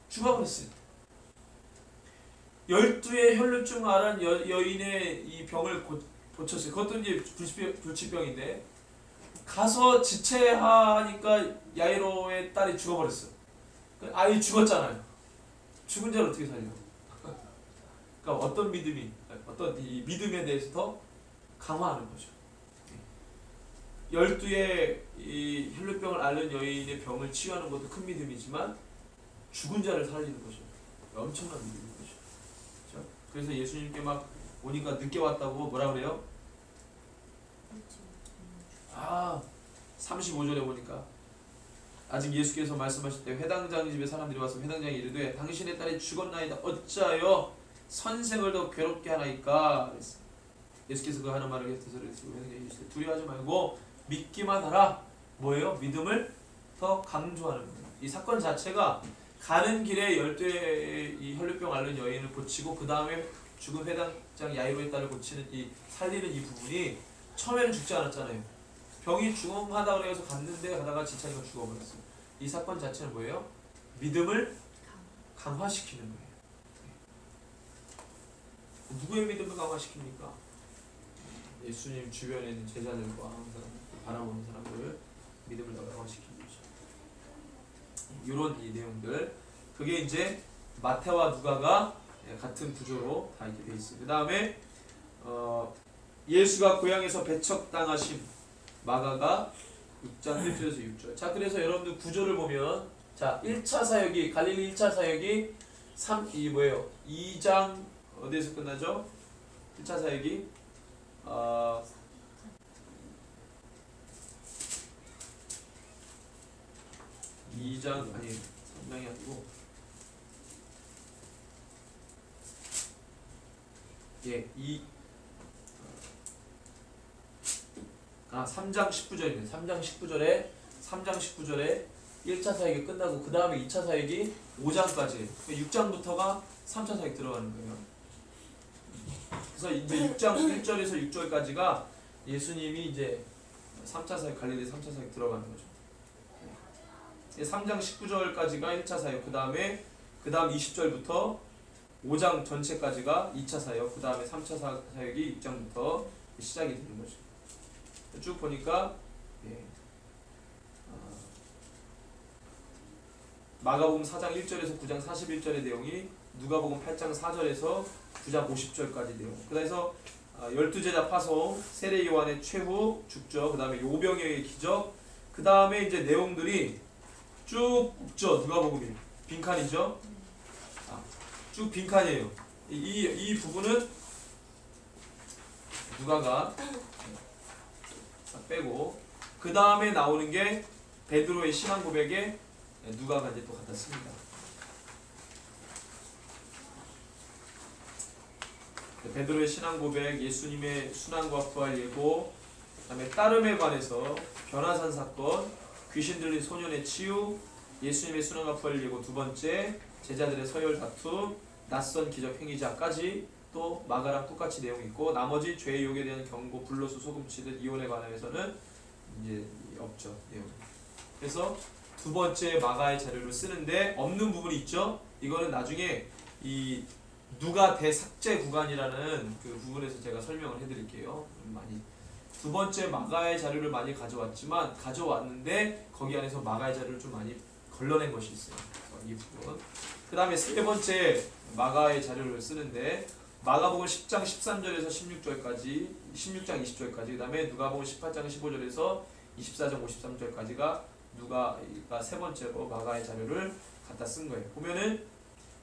죽어버렸어요. 12의 혈루증 앓은 여인의 이 병을 고쳤어요. 그것도 이제 불치병인데 가서 지체하니까 야이로의 딸이 죽어버렸어. 아이 죽었잖아요. 죽은 자를 어떻게 살려? 그러니까 어떤 믿음이, 어떤 이 믿음에 대해서 더 강화하는 거죠. 12의 이 혈루병을 앓는 여인의 병을 치유하는 것도 큰 믿음이지만 죽은 자를 살리는 거죠. 엄청난 믿음인 거죠. 그렇죠? 그래서 예수님께 막 오니까 늦게 왔다고 뭐라 그래요? 35절에 보니까 아직 예수께서 말씀하실 때 회당장 집에 사람들이 와서 회당장이 이르되 당신의 딸이 죽었나이다 어찌하여 선생을 더 괴롭게 하나이까 그랬어요. 예수께서 그 하는 말을 곁에서 회당장이 이르시되 두려워하지 말고 믿기만 하라. 뭐예요? 믿음을 더 강조하는 거예요. 이 사건 자체가 가는 길에 12의 이 혈루병 앓는 여인을 고치고 그 다음에 죽은 회당장 야이로의 딸을 고치는 이 살리는 이 부분이 처음에는 죽지 않았잖아요. 병이 중흥하다 그래서 갔는데 가다가 지체하니까 죽어버렸어요. 이 사건 자체는 뭐예요? 믿음을 강화시키는 거예요. 누구의 믿음을 강화시킵니까? 예수님 주변에 있는 제자들과 항상 바라보는 사람들을 믿음을 더 강화시키는 거죠. 이런 이 내용들, 그게 이제 마태와 누가가 같은 구조로 다 이렇게 돼 있어요. 그 다음에 예수가 고향에서 배척당하심, 마가가 6장 1절에서 6절. 자, 그래서 여러분들 구조를 보면, 자, 1차 사역이, 갈릴리 1차 사역이 2장 어디에서 끝나죠? 1차 사역이 2장 아니 3장이 아니고 3장 19절입니다. 3장 19절에 1차 사역이 끝나고 그 다음에 2차 사역이 5장까지 6장부터가 3차 사역 들어가는 거예요. 그래서 이제 6장 1절에서 6절까지가 예수님이 이제 3차 사역, 갈릴리 3차 사역 들어가는 거죠. 3장 19절까지가 1차 사역, 그 다음 20절부터 5장 전체까지가 2차 사역, 그 다음에 3차 사역이 6장부터 시작이 되는 거죠. 쭉 보니까 마가복음 4장 1절에서 9장 41절의 내용이 누가복음 8장 4절에서 9장 50절까지 내용. 그래서 12제자 파송, 세례 요한의 최후 죽죠. 그 다음에 오병이어의 기적. 그 다음에 이제 내용들이 쭉 없죠. 누가복음이 빈칸이죠. 쭉 빈칸이에요. 이 부분은 누가가 빼고 그 다음에 나오는 게 베드로의 신앙 고백에 누가가 이제 또 갖다 씁니다. 베드로의 신앙 고백, 예수님의 순환과 부활 예고, 그다음에 따름에 관해서 변화산 사건, 귀신 들린 소년의 치유, 예수님의 순환과 부활 예고 두 번째, 제자들의 서열 다툼, 낯선 기적 행위자까지 또 마가랑 똑같이 내용이 있고 나머지 죄의 욕에 대한 경고, 불로소 소금 치듯 이혼에 관해서는 이제 없죠 내용. 그래서 두 번째 마가의 자료를 쓰는데 없는 부분이 있죠. 이거는 나중에 이 누가 대삭제 구간이라는 그 부분에서 제가 설명을 해드릴게요. 많이 두 번째 마가의 자료를 많이 가져왔는데 거기 안에서 마가의 자료를 좀 많이 걸러낸 것이 있어요. 이 부분. 그 다음에 세 번째 마가의 자료를 쓰는데 마가복음 10장 13절에서 16절까지 16장 20절까지 그 다음에 누가복음 18장 15절에서 24장 53절까지가 누가가 세 번째로 마가의 자료를 갖다 쓴 거예요. 보면은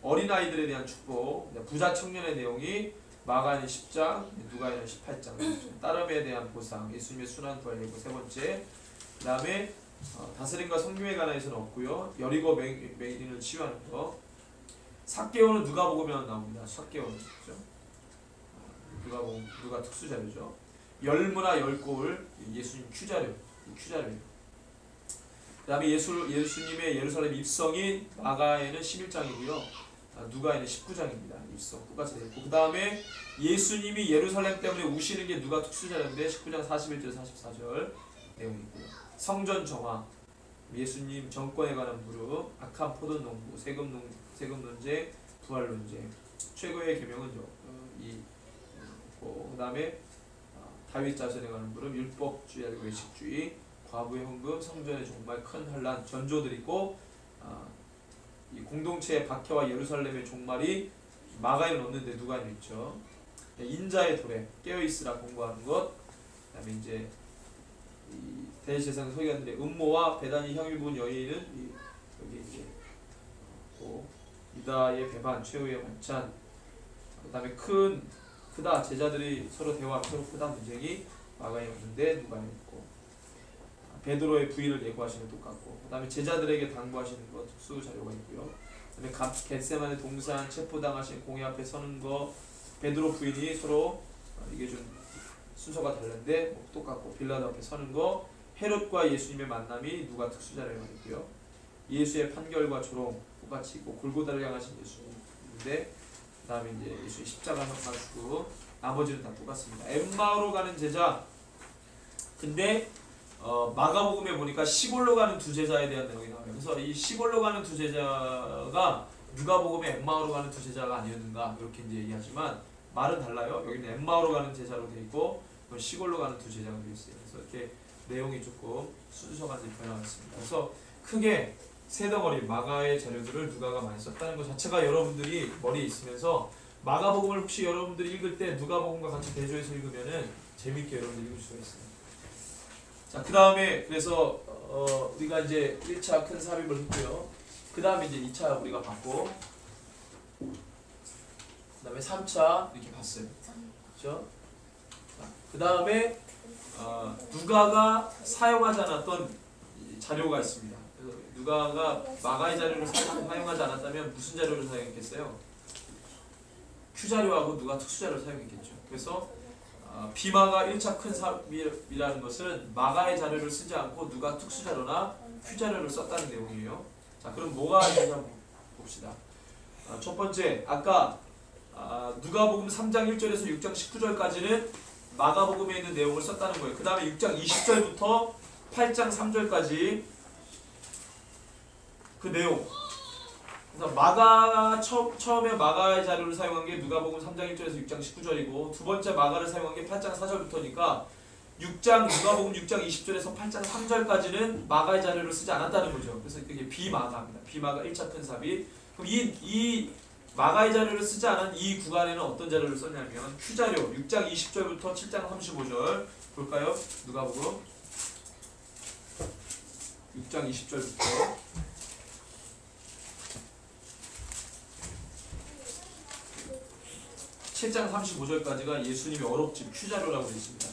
어린아이들에 대한 축복, 부자 청년의 내용이 마가는 10장, 누가는 18장, 따름에 대한 보상, 예수님의 순환 부활 예고 세 번째, 그 다음에 다스림과 성교에 관해서는 없고요. 여리고 맹인을 치유하는 거. 삭개오는 누가복음에 나옵니다. 삭개오는 그죠? 누가 특수 자료죠. 열무나 열골 예수님 큐자료예요. 그 다음에 예수님의 예루살렘 입성이 마가에는 11장이고요. 누가에는 19장입니다. 입성 똑같이 되어 있고 그 다음에 예수님이 예루살렘 때문에 우시는 게 누가 특수자료인데 19장 41절 44절 내용이 있고요. 성전 정화, 예수님 정권에 관한 무릎, 악한 포도 농부, 세금 논쟁, 부활 논쟁. 최고의 계명은 그 다음에 다윗 자손에 관한 무릎, 율법주의, 외식주의, 과부의 헌금, 성전의 종말, 큰 환란, 전조들이 있고 이 공동체의 박해와 예루살렘의 종말이 마가에는 없는데 누가에는 있죠. 인자의 도래, 깨어있으라 공부하는 것. 그 다음에 이제 이 대제사장 서기관들의 음모와 베다니 향유 부은 여인은 여기 이제 유다의 배반, 최후의 만찬. 그 다음에 크다 제자들이 서로 대화하면 서로 크다 논쟁이 마가에 없는데 누가에 있고 베드로의 부인을 예고하시는 것 똑같고 그 다음에 제자들에게 당부하시는 것 특수 자료가 있고요. 그 다음에 겟세마네 동산 체포당하신 공회 앞에 서는 거 베드로 부인이 서로 이게 좀 순서가 다른데 똑같고 빌라도 앞에 서는 거 헤롯과 예수님의 만남이 누가 특수 자료가 있고요. 예수의 판결과 조롱 똑같이 있고 골고다를 향하신 예수님인데 그 다음에 이제 예수의 십자가 맞추고 나머지는 다 똑같습니다. 엠마오로 가는 제자. 근데 마가복음에 보니까 시골로 가는 두 제자에 대한 내용이 나와요. 그래서 이 시골로 가는 두 제자가 누가복음에 엠마오로 가는 두 제자가 아니었는가 이렇게 이제 얘기하지만 말은 달라요. 여기는 엠마오로 가는 제자로 되어 있고 시골로 가는 두 제자가 되어 있어요. 그래서 이렇게 내용이 조금 순서가 변화가 있습니다. 그래서 크게 세 덩어리 마가의 자료들을 누가가 많이 썼다는 것 자체가 여러분들이 머리에 있으면서 마가복음을 혹시 여러분들이 읽을 때 누가복음과 같이 대조해서 읽으면은 재밌게 여러분들이 읽을 수가 있어요. 자, 그 다음에 그래서 우리가 이제 1차 큰 삽입을 했고요. 그 다음에 이제 2차 우리가 봤고 그 다음에 3차 이렇게 봤어요. 그렇죠? 그 다음에 누가가 사용하지 않았던 자료가 있습니다. 그래서 누가가 마가의 자료를 사용하지 않았다면 무슨 자료를 사용했겠어요? 큐 자료하고 누가 특수 자료를 사용했겠죠. 그래서 비마가 1차 큰 삽입이라는 것은 마가의 자료를 쓰지 않고 누가 특수 자료나 큐 자료를 썼다는 내용이에요. 자, 그럼 뭐가 있는지 한번 봅시다. 첫 번째, 아까 누가복음 3장 1절에서 6장 19절까지는 마가복음에 있는 내용을 썼다는 거예요. 그 다음에 6장 20절부터 8장 3절까지 그 내용. 그래서 처음에 마가의 자료를 사용한 게 누가복음 3장 1절에서 6장 19절이고 두 번째 마가를 사용한 게 8장 4절부터니까 누가복음 6장 20절에서 8장 3절까지는 마가의 자료를 쓰지 않았다는 거죠. 그래서 이게 비마가입니다. 비마가 1차 큰 삽입. 그럼 이 마가의 자료를 쓰지 않은 이 구간에는 어떤 자료를 썼냐면 큐 자료 6장 20절부터 7장 35절 볼까요? 누가복음 6장 20절부터 7장 35절까지가 예수님의 어록집 큐 자료라고 되어 있습니다.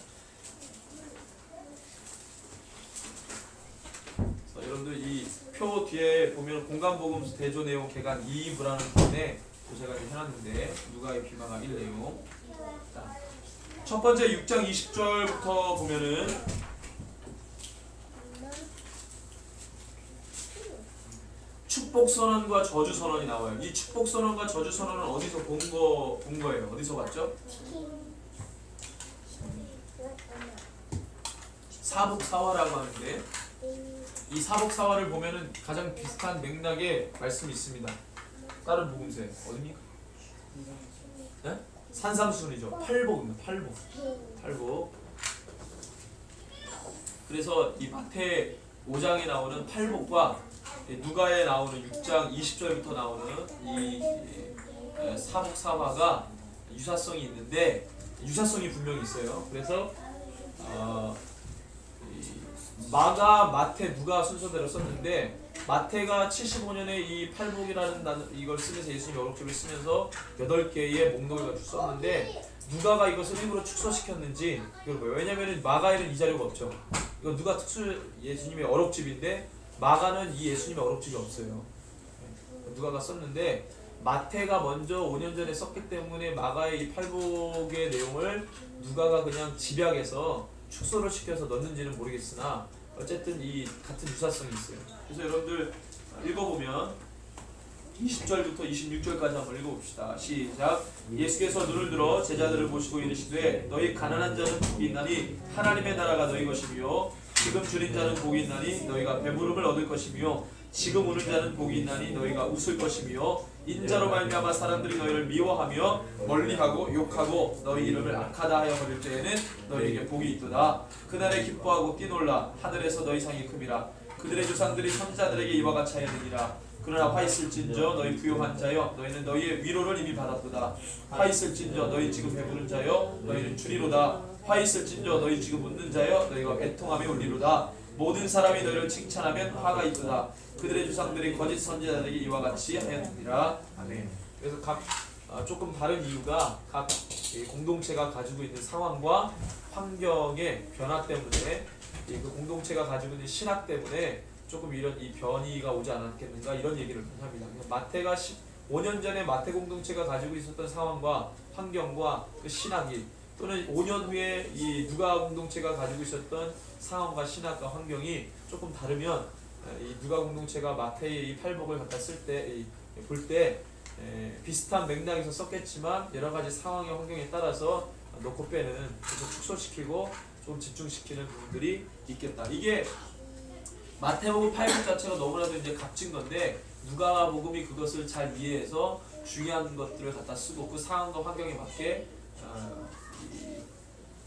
여러분들 이 표 뒤에 보면 공간복음 대조 내용 개간 2부라는 부분에 제가 해놨는데 누가의 비마가 1 내용. 자, 첫 번째 6장 20절부터 보면은 축복선언과 저주선언이 나와요. 이 축복선언과 저주선언은 어디서 본 거예요? 어디서 봤죠? 사복사화라고 하는데 이 사복사화를 보면은 가장 비슷한 맥락의 말씀이 있습니다. 다른 복음서에 어디입니까? 네? 산상수훈이죠. 팔복입니다. 팔복. 그래서 이 마태 5장에 나오는 팔복과 누가에 나오는 6장 20절부터 나오는 이 사복사화가 유사성이 있는데 유사성이 분명히 있어요. 그래서 마가, 마태, 누가 순서대로 썼는데 마태가 75년에 이 팔복이라는 이걸 쓰면서 예수님의 어록집을 쓰면서 8개의 목록을 가지고 썼는데 누가가 이것을 일부러 축소시켰는지 이걸 뭐예요? 왜냐면은 마가에는 이 자료가 없죠. 이거 누가 예수님의 어록집인데 마가는 이 예수님의 어록집이 없어요. 누가가 썼는데 마태가 먼저 5년 전에 썼기 때문에 마가의 이 팔복의 내용을 누가가 그냥 집약해서 축소를 시켜서 넣는지는 모르겠으나 어쨌든 이 같은 유사성이 있어요. 그래서 여러분들 읽어보면 20절부터 26절까지 한번 읽어봅시다. 시작. 예수께서 눈을 들어 제자들을 보시고 이르시되 너희 가난한 자는 복이 있나니 하나님의 나라가 너희 것이며 지금 줄인 자는 복이 있나니 너희가 배부름을 얻을 것이며 지금 우는 자는 복이 있나니 너희가 웃을 것이며 인자로 말미암아 사람들이 너희를 미워하며 멀리하고 욕하고 너희 이름을 악하다 하여 버릴 때에는 너희에게 복이 있도다. 그날에 기뻐하고 뛰놀라 하늘에서 너희 상이 큼이라. 그들의 조상들이 선지자들에게 이와 같이 하였느니라. 그러나 화 있을진저 너희 부요한 자여 너희는 너희의 위로를 이미 받았도다. 화 있을진저 너희 지금 배부른 자여 너희는 주리로다. 화 있을진저 너희 지금 웃는 자여 너희가 애통하며 울리로다. 모든 사람이 너희를 칭찬하면 화가 있도다. 그들의 조상들이 거짓 선지자들에게 이와 같이 하였느니라. 아멘. 그래서 각 조금 다른 이유가 각 공동체가 가지고 있는 상황과 환경의 변화 때문에 그 공동체가 가지고 있는 신학 때문에 조금 이런 이 변이가 오지 않았겠는가 이런 얘기를 합니다. 마태가 5년 전에 마태 공동체가 가지고 있었던 상황과 환경과 그 신학이 또는 5년 후에 이 누가 공동체가 가지고 있었던 상황과 신학과 환경이 조금 다르면 이 누가 공동체가 마태의 이 팔복을 갖다 쓸 때 볼 때 비슷한 맥락에서 썼겠지만 여러 가지 상황의 환경에 따라서 넣고 빼는 그래서 축소시키고 좀 집중시키는 부분들이 있겠다. 이게 마태복음 8복 자체가 너무나도 이제 값진 건데 누가복음이 그것을 잘 이해해서 중요한 것들을 갖다 쓰고 그 상황과 환경에 맞게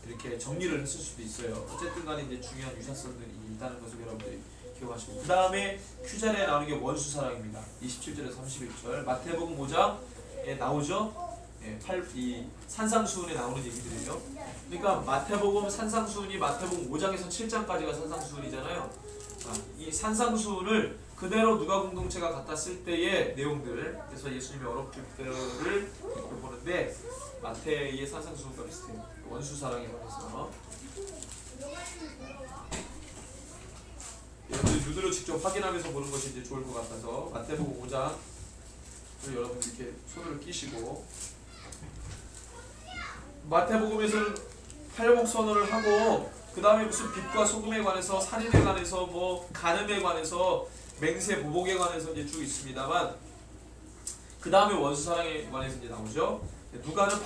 이렇게 정리를 했을 수도 있어요. 어쨌든 간에 이제 중요한 유사성들이 있다는 것을 여러분들이 기억하시고 그 다음에 큐자리에 나오는 게 원수사랑입니다. 27절에서 31절 마태복음 5장에 나오죠. 이 산상수훈에 나오는 얘기들이에요. 그러니까 마태복음 산상수훈이 마태복음 5장에서 7장까지가 산상수훈이잖아요. 이 산상수훈을 그대로 누가 공동체가 갖다 쓸 때의 내용들 그래서 예수님의 어록들을 보는데 마태의 산상수훈과 비슷해요. 원수사랑에 관해서 여러분들 눈으로 직접 확인하면서 보는 것이 이제 좋을 것 같아서 마태복음 5장을 여러분들 이렇게 손을 끼시고 마태복음에서는 팔복 선언을 하고 그 다음에 무슨 빛과 소금에 관해서 살인에 관해서 뭐 간음에 관해서 맹세 보복에 관해서 이제 쭉 있습니다만 그 다음에 원수사랑에 관해서 이제 나오죠. 누가는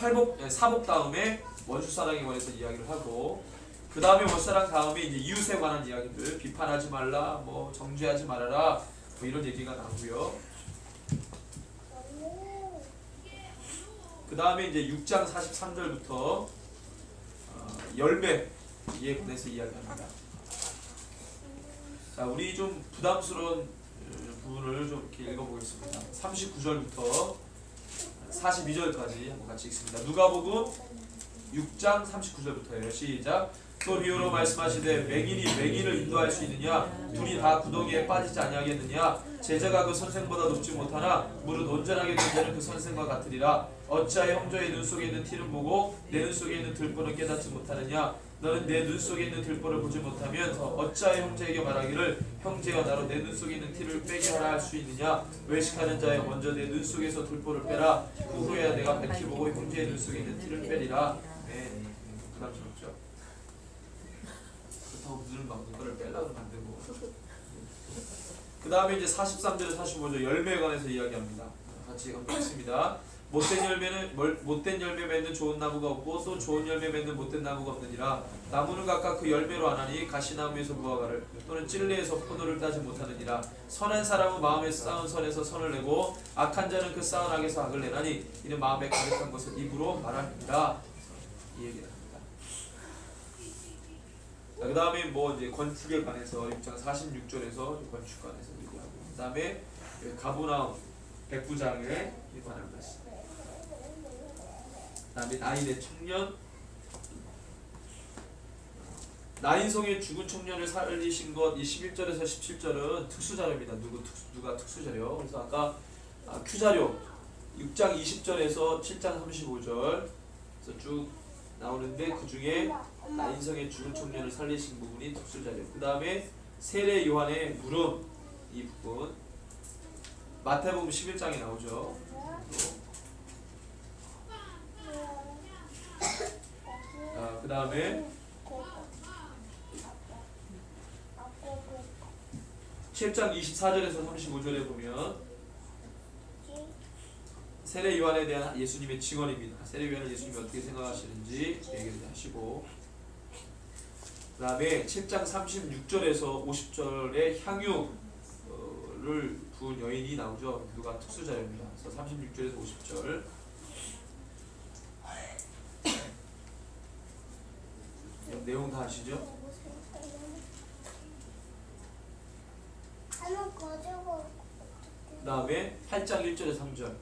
사복 다음에 원수사랑에 관해서 이야기를 하고 그 다음에 원수사랑 다음에 이제 이웃에 관한 이야기들 비판하지 말라 뭐 정죄하지 말아라 뭐 이런 얘기가 나오고요. 그 다음에 이제 6장 43절부터 열매에 관해서 이야기합니다. 자, 우리 좀 부담스러운 부분을 좀 이렇게 읽어보겠습니다. 39절부터 42절까지 한번 같이 읽습니다. 누가복음 6장 39절부터예요. 시작. 또 비유로 말씀하시되 맹인이 맹인을 인도할 수 있느냐? 둘이 다 구덩이에 빠지지 아니하겠느냐? 제자가 그 선생보다 높지 못하나 무릇 온전하게 된 자는 그 선생과 같으리라. 어찌하여 형제의 눈 속에 있는 티는 보고 내 눈 속에 있는 들보는 깨닫지 못하느냐? 너는 내 눈 속에 있는 들보를 보지 못하면 어찌하여 형제에게 말하기를 형제여 나로 내 눈 속에 있는 티를 빼게 하라 할 수 있느냐? 외식하는 자여 먼저 내 눈 속에서 들보를 빼라. 그 후에야 내가 밝히 보고 형제의 눈 속에 있는 티를 빼리라. 네, 부담스럽죠? 그렇다고 눈을 막 그거를 빼려고 만들고 그 다음에 이제 43절 45절 열매에 관해서 이야기합니다. 같이 한번 읽습니다. 못된 열매 맺는 좋은 나무가 없고 또 좋은 열매 맺는 못된 나무가 없느니라. 나무는 각각 그 열매로 아나니 가시나무에서 무화과를 또는 찔레에서 포도를 따지 못하느니라. 선한 사람은 마음에 쌓은 선에서 선을 내고 악한 자는 그 쌓은 악에서 악을 내나니 이는 마음에 가득한 것을 입으로 말하느니라. 이 얘기를 합니다. 그 다음에 뭐 이제 건축에 관해서 6장 46절에서 건축 관해서 얘기하고 다음에 가버나움 백부장에 관한 말씀. 그 다음에 나인의 청년, 나인성의 죽은 청년을 살리신 것, 이 11절에서 17절은 특수자료입니다. 누가 특수자료? 그래서 아까 큐자료 6장 20절에서 7장 35절 그래서 쭉 나오는데 그 중에 나인성의 죽은 청년을 살리신 부분이 특수자료. 그 다음에 세례 요한의 물음 이 부분 마태복음 11장에 나오죠. 그 다음에 7장 24절에서 35절에 보면 세례 요한에 대한 예수님의 증언입니다. 세례 요한은 예수님이 어떻게 생각하시는지 얘기를 하시고, 그 다음에 7장 36절에서 50절에 향유를 부은 여인이 나오죠. 누가 특수자입니다. 그래서 36절에서 50절. 내용 다 아시죠? 그 다음에 8장 1절에서 3절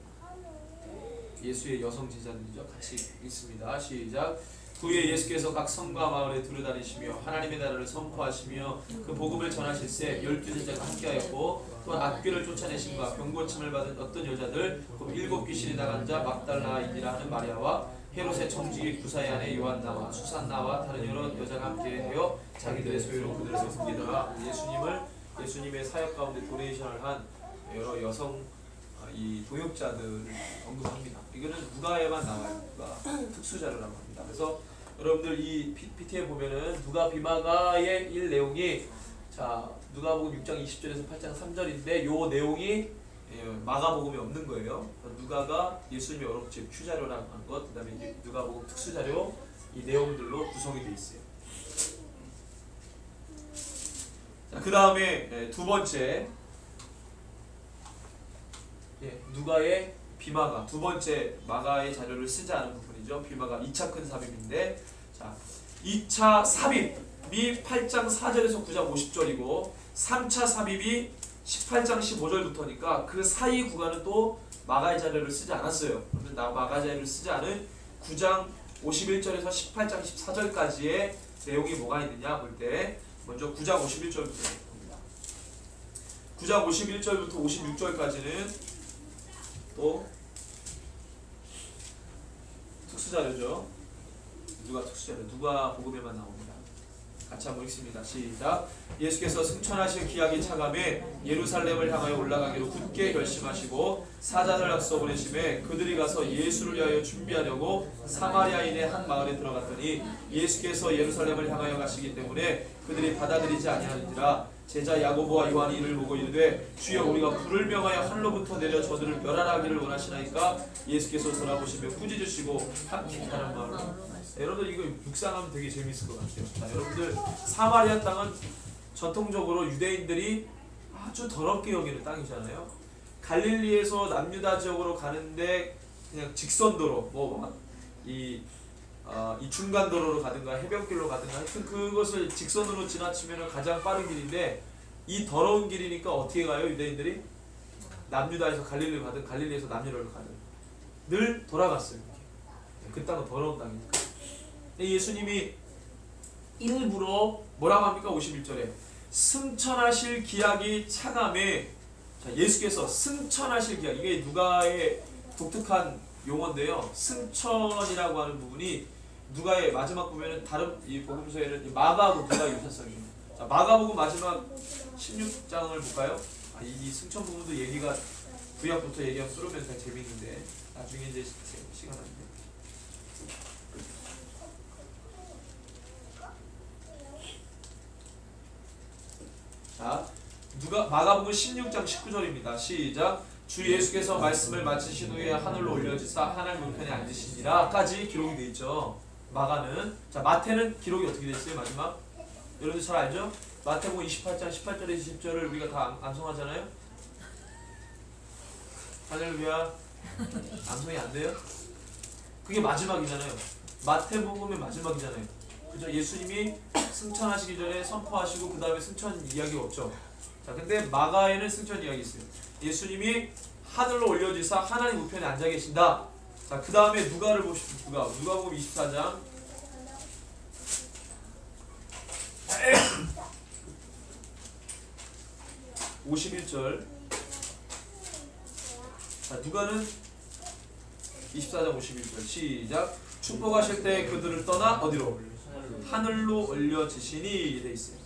예수의 여성 제자들이죠. 같이 읽습니다. 시작. 후에 예수께서 각 성과 마을에 두루다니시며 하나님의 나라를 선포하시며 그 복음을 전하실새 12제자가 함께하였고, 또한 악귀를 쫓아내신과 병고침을 받은 어떤 여자들 곧 7 귀신이 나간 자 막달라인이라 하는 마리아와 헤롯의 청지기 구사의 아내 요한나와 수산나와 다른 여러 여자가 함께하여 자기들의 소유로 그들을 섬기더라. 예수님의 사역 가운데 도네이션을 한 여러 여성 이 동역자들을 언급합니다. 이거는 누가에만 나와요. 누가 특수자료라고 합니다. 그래서 여러분들 이 PT에 보면은 누가 비마가의 일 내용이 자 누가복음 6장 20절에서 8장 3절인데 요 내용이 마가복음에 없는 거예요. 누가가 예수님의 여러 번째 큐자료라고 하는 것, 그 다음에 누가복음 특수자료 이 내용들로 구성이 되어 있어요. 자, 그 다음에 두 번째 누가의 비마가 두 번째 마가의 자료를 쓰지 않은 부분이죠. 비마가 2차 큰 삽입인데, 자 2차 삽입이 8장 4절에서 9장 50절이고 3차 삽입이 18장 15절부터니까 그 사이 구간은 또 마가의 자료를 쓰지 않았어요. 그러면 마가 자료를 쓰지 않은 9장 51절에서 18장 14절까지의 내용이 뭐가 있느냐 볼 때 먼저 9장 51절부터 봅니다. 9장 51절부터 56절까지는 또 특수자료죠. 누가 특수자료? 누가 복음에만 나옵니다. 같이 한번 읽습니다. 시작. 예수께서 승천하실 기약이 차감해 예루살렘을 향하여 올라가기로 굳게 결심하시고 사자들 앞서 보내심에 그들이 가서 예수를 위하여 준비하려고 사마리아인의 한 마을에 들어갔더니 예수께서 예루살렘을 향하여 가시기 때문에 그들이 받아들이지 아니하는지라. 제자 야고보와 요한이 이를 보고 이르되 주여 우리가 불을 명하여 하늘로부터 내려 저들을 멸하라기를 원하시나이까. 예수께서 돌아보시며 꾸짖으시고 함께 가는 마을로. 여러분들 이거 묵상하면 되게 재밌을 것 같아요. 자, 여러분들 사마리아 땅은 전통적으로 유대인들이 아주 더럽게 여기는 땅이잖아요. 갈릴리에서 남유다 지역으로 가는데 그냥 직선도로 이 중간도로로 가든가 해변길로 가든가 하여튼 그것을 직선으로 지나치면 가장 빠른 길인데, 이 더러운 길이니까 어떻게 가요? 유대인들이 남유다에서 갈릴리로 가든 갈릴리에서 남유다로 가든 늘 돌아갔어요. 그 땅은 더러운 땅이니까. 예수님이 일부러 뭐라고 합니까? 51절에 승천하실 기약이 차감해. 자, 예수께서 승천하실 기약, 이게 누가의 독특한 용어인데요. 승천이라고 하는 부분이 누가의 마지막 보면은 다른 이 복음서에는 마가하고 누가 유사성입니다. 자, 마가복음 마지막 16장을 볼까요? 이 승천 부분도 얘기가 구약부터 얘기하면 쏠으면 되게 재밌는데 나중에 이제 시간 안 돼. 자, 마가복음 16장 19절입니다. 시작. 주 예수께서 말씀을 마치신 후에 하늘로 올려지사 하늘 우편에 앉으시니라까지 기록이 되어 있죠. 마가는. 자, 마태는 기록이 어떻게 되어 있어요? 마지막 여러분들 잘 알죠? 마태복음 28장 18절에서 20절을 우리가 다 암송하잖아요. 할렐루야. 암송이 안 돼요? 그게 마지막이잖아요. 마태복음의 마지막이잖아요. 그죠? 예수님이 승천하시기 전에 선포하시고 그 다음에 승천 이야기가 없죠. 자, 근데 마가에는 승천 이야기 있어요. 예수님이 하늘로 올려지사 하나님 우편에 앉아 계신다. 자, 그 다음에 누가를 보시죠. 누가복음 24장 51절. 자, 누가는 24장 51절 시작. 축복하실 때 그들을 떠나 어디로? 하늘로 올려지시니 돼 있어요.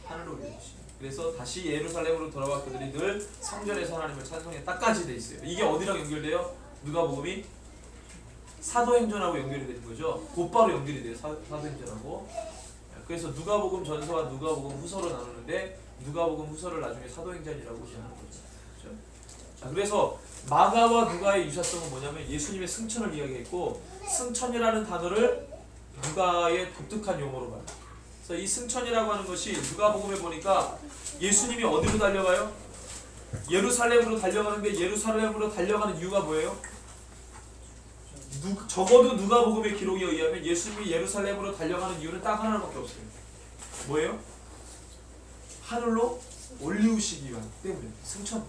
하늘로 올려지시니. 그래서 다시 예루살렘으로 돌아와 그들이 늘 성전에서 하나님을 찬송했다까지 돼 있어요. 이게 어디랑 연결돼요? 누가복음이 사도행전하고 연결이 되는 거죠. 곧바로 연결이 돼요. 사도행전하고. 그래서 누가복음 전서와 누가복음 후서로 나누는데 누가복음 후서를 나중에 사도행전이라고 하는 거죠. 그렇죠? 자, 그래서 마가와 누가의 유사성은 뭐냐면 예수님의 승천을 이야기했고, 승천이라는 단어를 누가의 독특한 용어로 봐요. 그래서 이 승천이라고 하는 것이 누가복음에 보니까 예수님이 어디로 달려가요? 예루살렘으로 달려가는데 예루살렘으로 달려가는 이유가 뭐예요? 적어도 누가복음의 기록에 의하면 예수님이 예루살렘으로 달려가는 이유는 딱 하나밖에 없어요. 뭐예요? 하늘로 올리우시기 위한 때문에. 승천.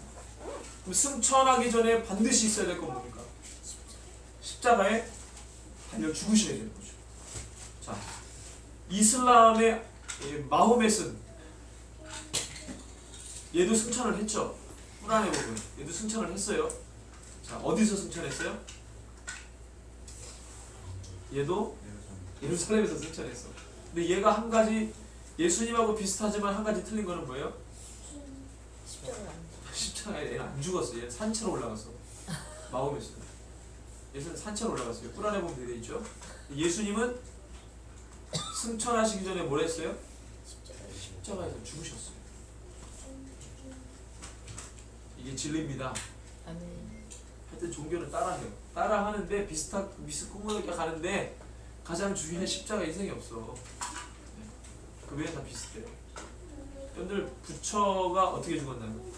그럼 승천하기 전에 반드시 있어야 될 건 뭡니까? 십자가에 달려 죽으셔야 되는 거죠. 자, 이슬람의 마호멧은 얘도 승천을 했죠. 꾸란에 보면 얘도 승천을 했어요. 자, 어디서 승천했어요? 얘도 예루살렘에서 승천했어. 근데 얘가 한 가지 예수님하고 비슷하지만 한 가지 틀린 거는 뭐예요? 십자가에 얘는 안 죽었어. 얘는 산채로 올라갔어. 마호멧은 얘는 산채로 올라갔어요. 꾸란에 보면 되어 있죠. 예수님은 승천하시기 전에 뭘 했어요? 십자가에서 죽으셨어요. 이게 진리입니다. 하여튼 종교는 따라해요. 따라하는데 비스코모하게 가는데 가장 중요한 십자가 인생이 없어. 그 외에 다 비슷해요. 여러분들 부처가 어떻게 죽었나요?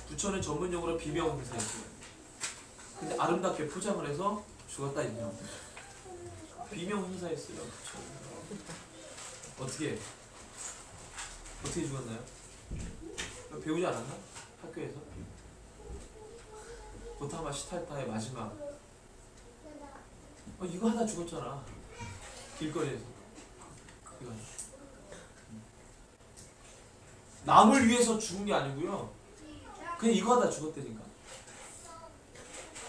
부처는 전문용어로 비명행사였어요. 근데 아름답게 포장을 해서 죽었다 인정. 비명행사였어요. 어떻게 죽었나요? 배우지 않았나? 학교에서? 고타마 시탈타의 마지막. 이거 하다 죽었잖아. 길거리에서. 이거. 남을 위해서 죽은 게 아니고요. 그냥 이거 하다 죽었다니까.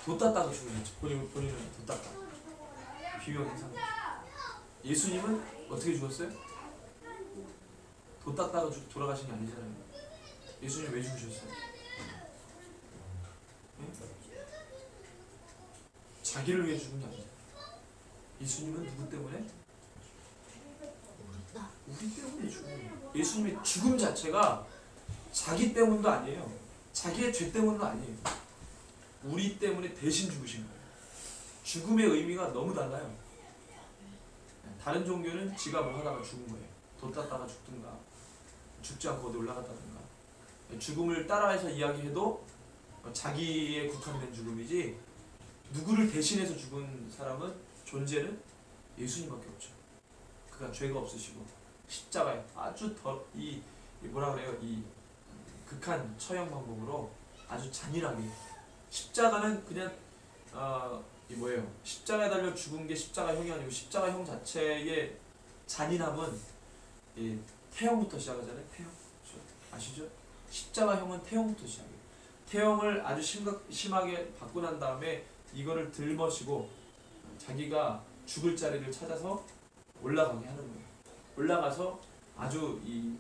도 땄다가 죽었지. 본인은 도 땄다. 비명행사. 예수님은 어떻게 죽었어요? 도 땄다가 돌아가신 게 아니잖아요. 예수님 왜 죽으셨어요? 네? 자기를 위해 죽은 게 아니에요. 예수님은 누구 때문에? 우리 때문에 죽은 거예요. 예수님의 죽음 자체가 자기 때문도 아니에요. 자기의 죄 때문도 아니에요. 우리 때문에 대신 죽으신 거예요. 죽음의 의미가 너무 달라요. 다른 종교는 지가 뭐 하다가 죽은 거예요. 도 땄다가 죽든가 죽지 않고 어디 올라갔다든가. 죽음을 따라해서 이야기해도 자기에 국한된 죽음이지, 누구를 대신해서 죽은 사람은 존재는 예수님밖에 없죠. 그가 죄가 없으시고 십자가에 아주 이 뭐라 그래요? 이 극한 처형 방법으로 아주 잔인하게. 십자가는 그냥 이 뭐예요? 십자가에 달려 죽은 게 십자가형이 아니고 십자가형 자체의 잔인함은 이 태형부터 시작하잖아요. 태형. 아시죠? 십자가형은 태형부터 시작해요. 태형을 아주 심하게 받고 난 다음에 이거를 들머시고 자기가 죽을 자리를 찾아서 올라가게 하는 거예요. 올라가서 아주 이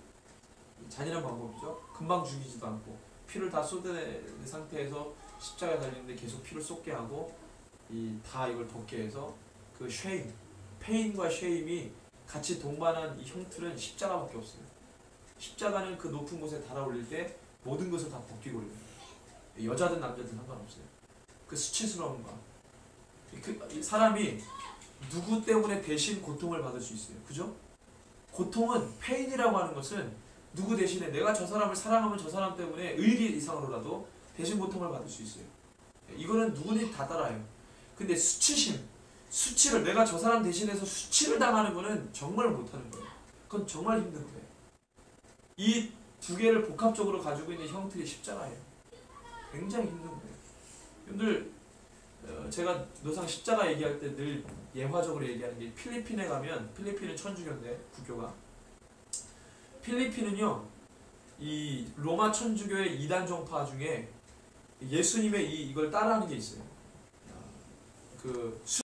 잔인한 방법이죠. 금방 죽이지도 않고 피를 다 쏟아낸 상태에서 십자가에 달리는데 계속 피를 쏟게 하고 다 이걸 덮게 해서 그 쉐임, 페인과 쉐임이 같이 동반한 이 형틀은 십자가밖에 없어요. 십자가는 그 높은 곳에 달아올릴 때 모든 것을 다 벗기고 올려요. 여자든 남자든 상관없어요. 그 수치스러움과 이 사람이 누구 때문에 대신 고통을 받을 수 있어요. 그죠? 고통은 페인이라고 하는 것은 누구 대신에 내가 저 사람을 사랑하면 저 사람 때문에 의리 이상으로라도 대신 고통을 받을 수 있어요. 이거는 누구든지 다 따라해요. 근데 수치심, 수치를 내가 저 사람 대신해서 수치를 당하는 거는 정말 못하는 거예요. 그건 정말 힘든 거예요. 이 두 개를 복합적으로 가지고 있는 형틀이 십자가예요. 굉장히 힘든 거예요. 여러분들 제가 노상 십자가 얘기할 때 늘 예화적으로 얘기하는 게 필리핀에 가면, 필리핀은 천주교인데 국교가, 필리핀은요 이 로마 천주교의 이단 종파 중에 예수님의 이걸 따라하는 게 있어요. 그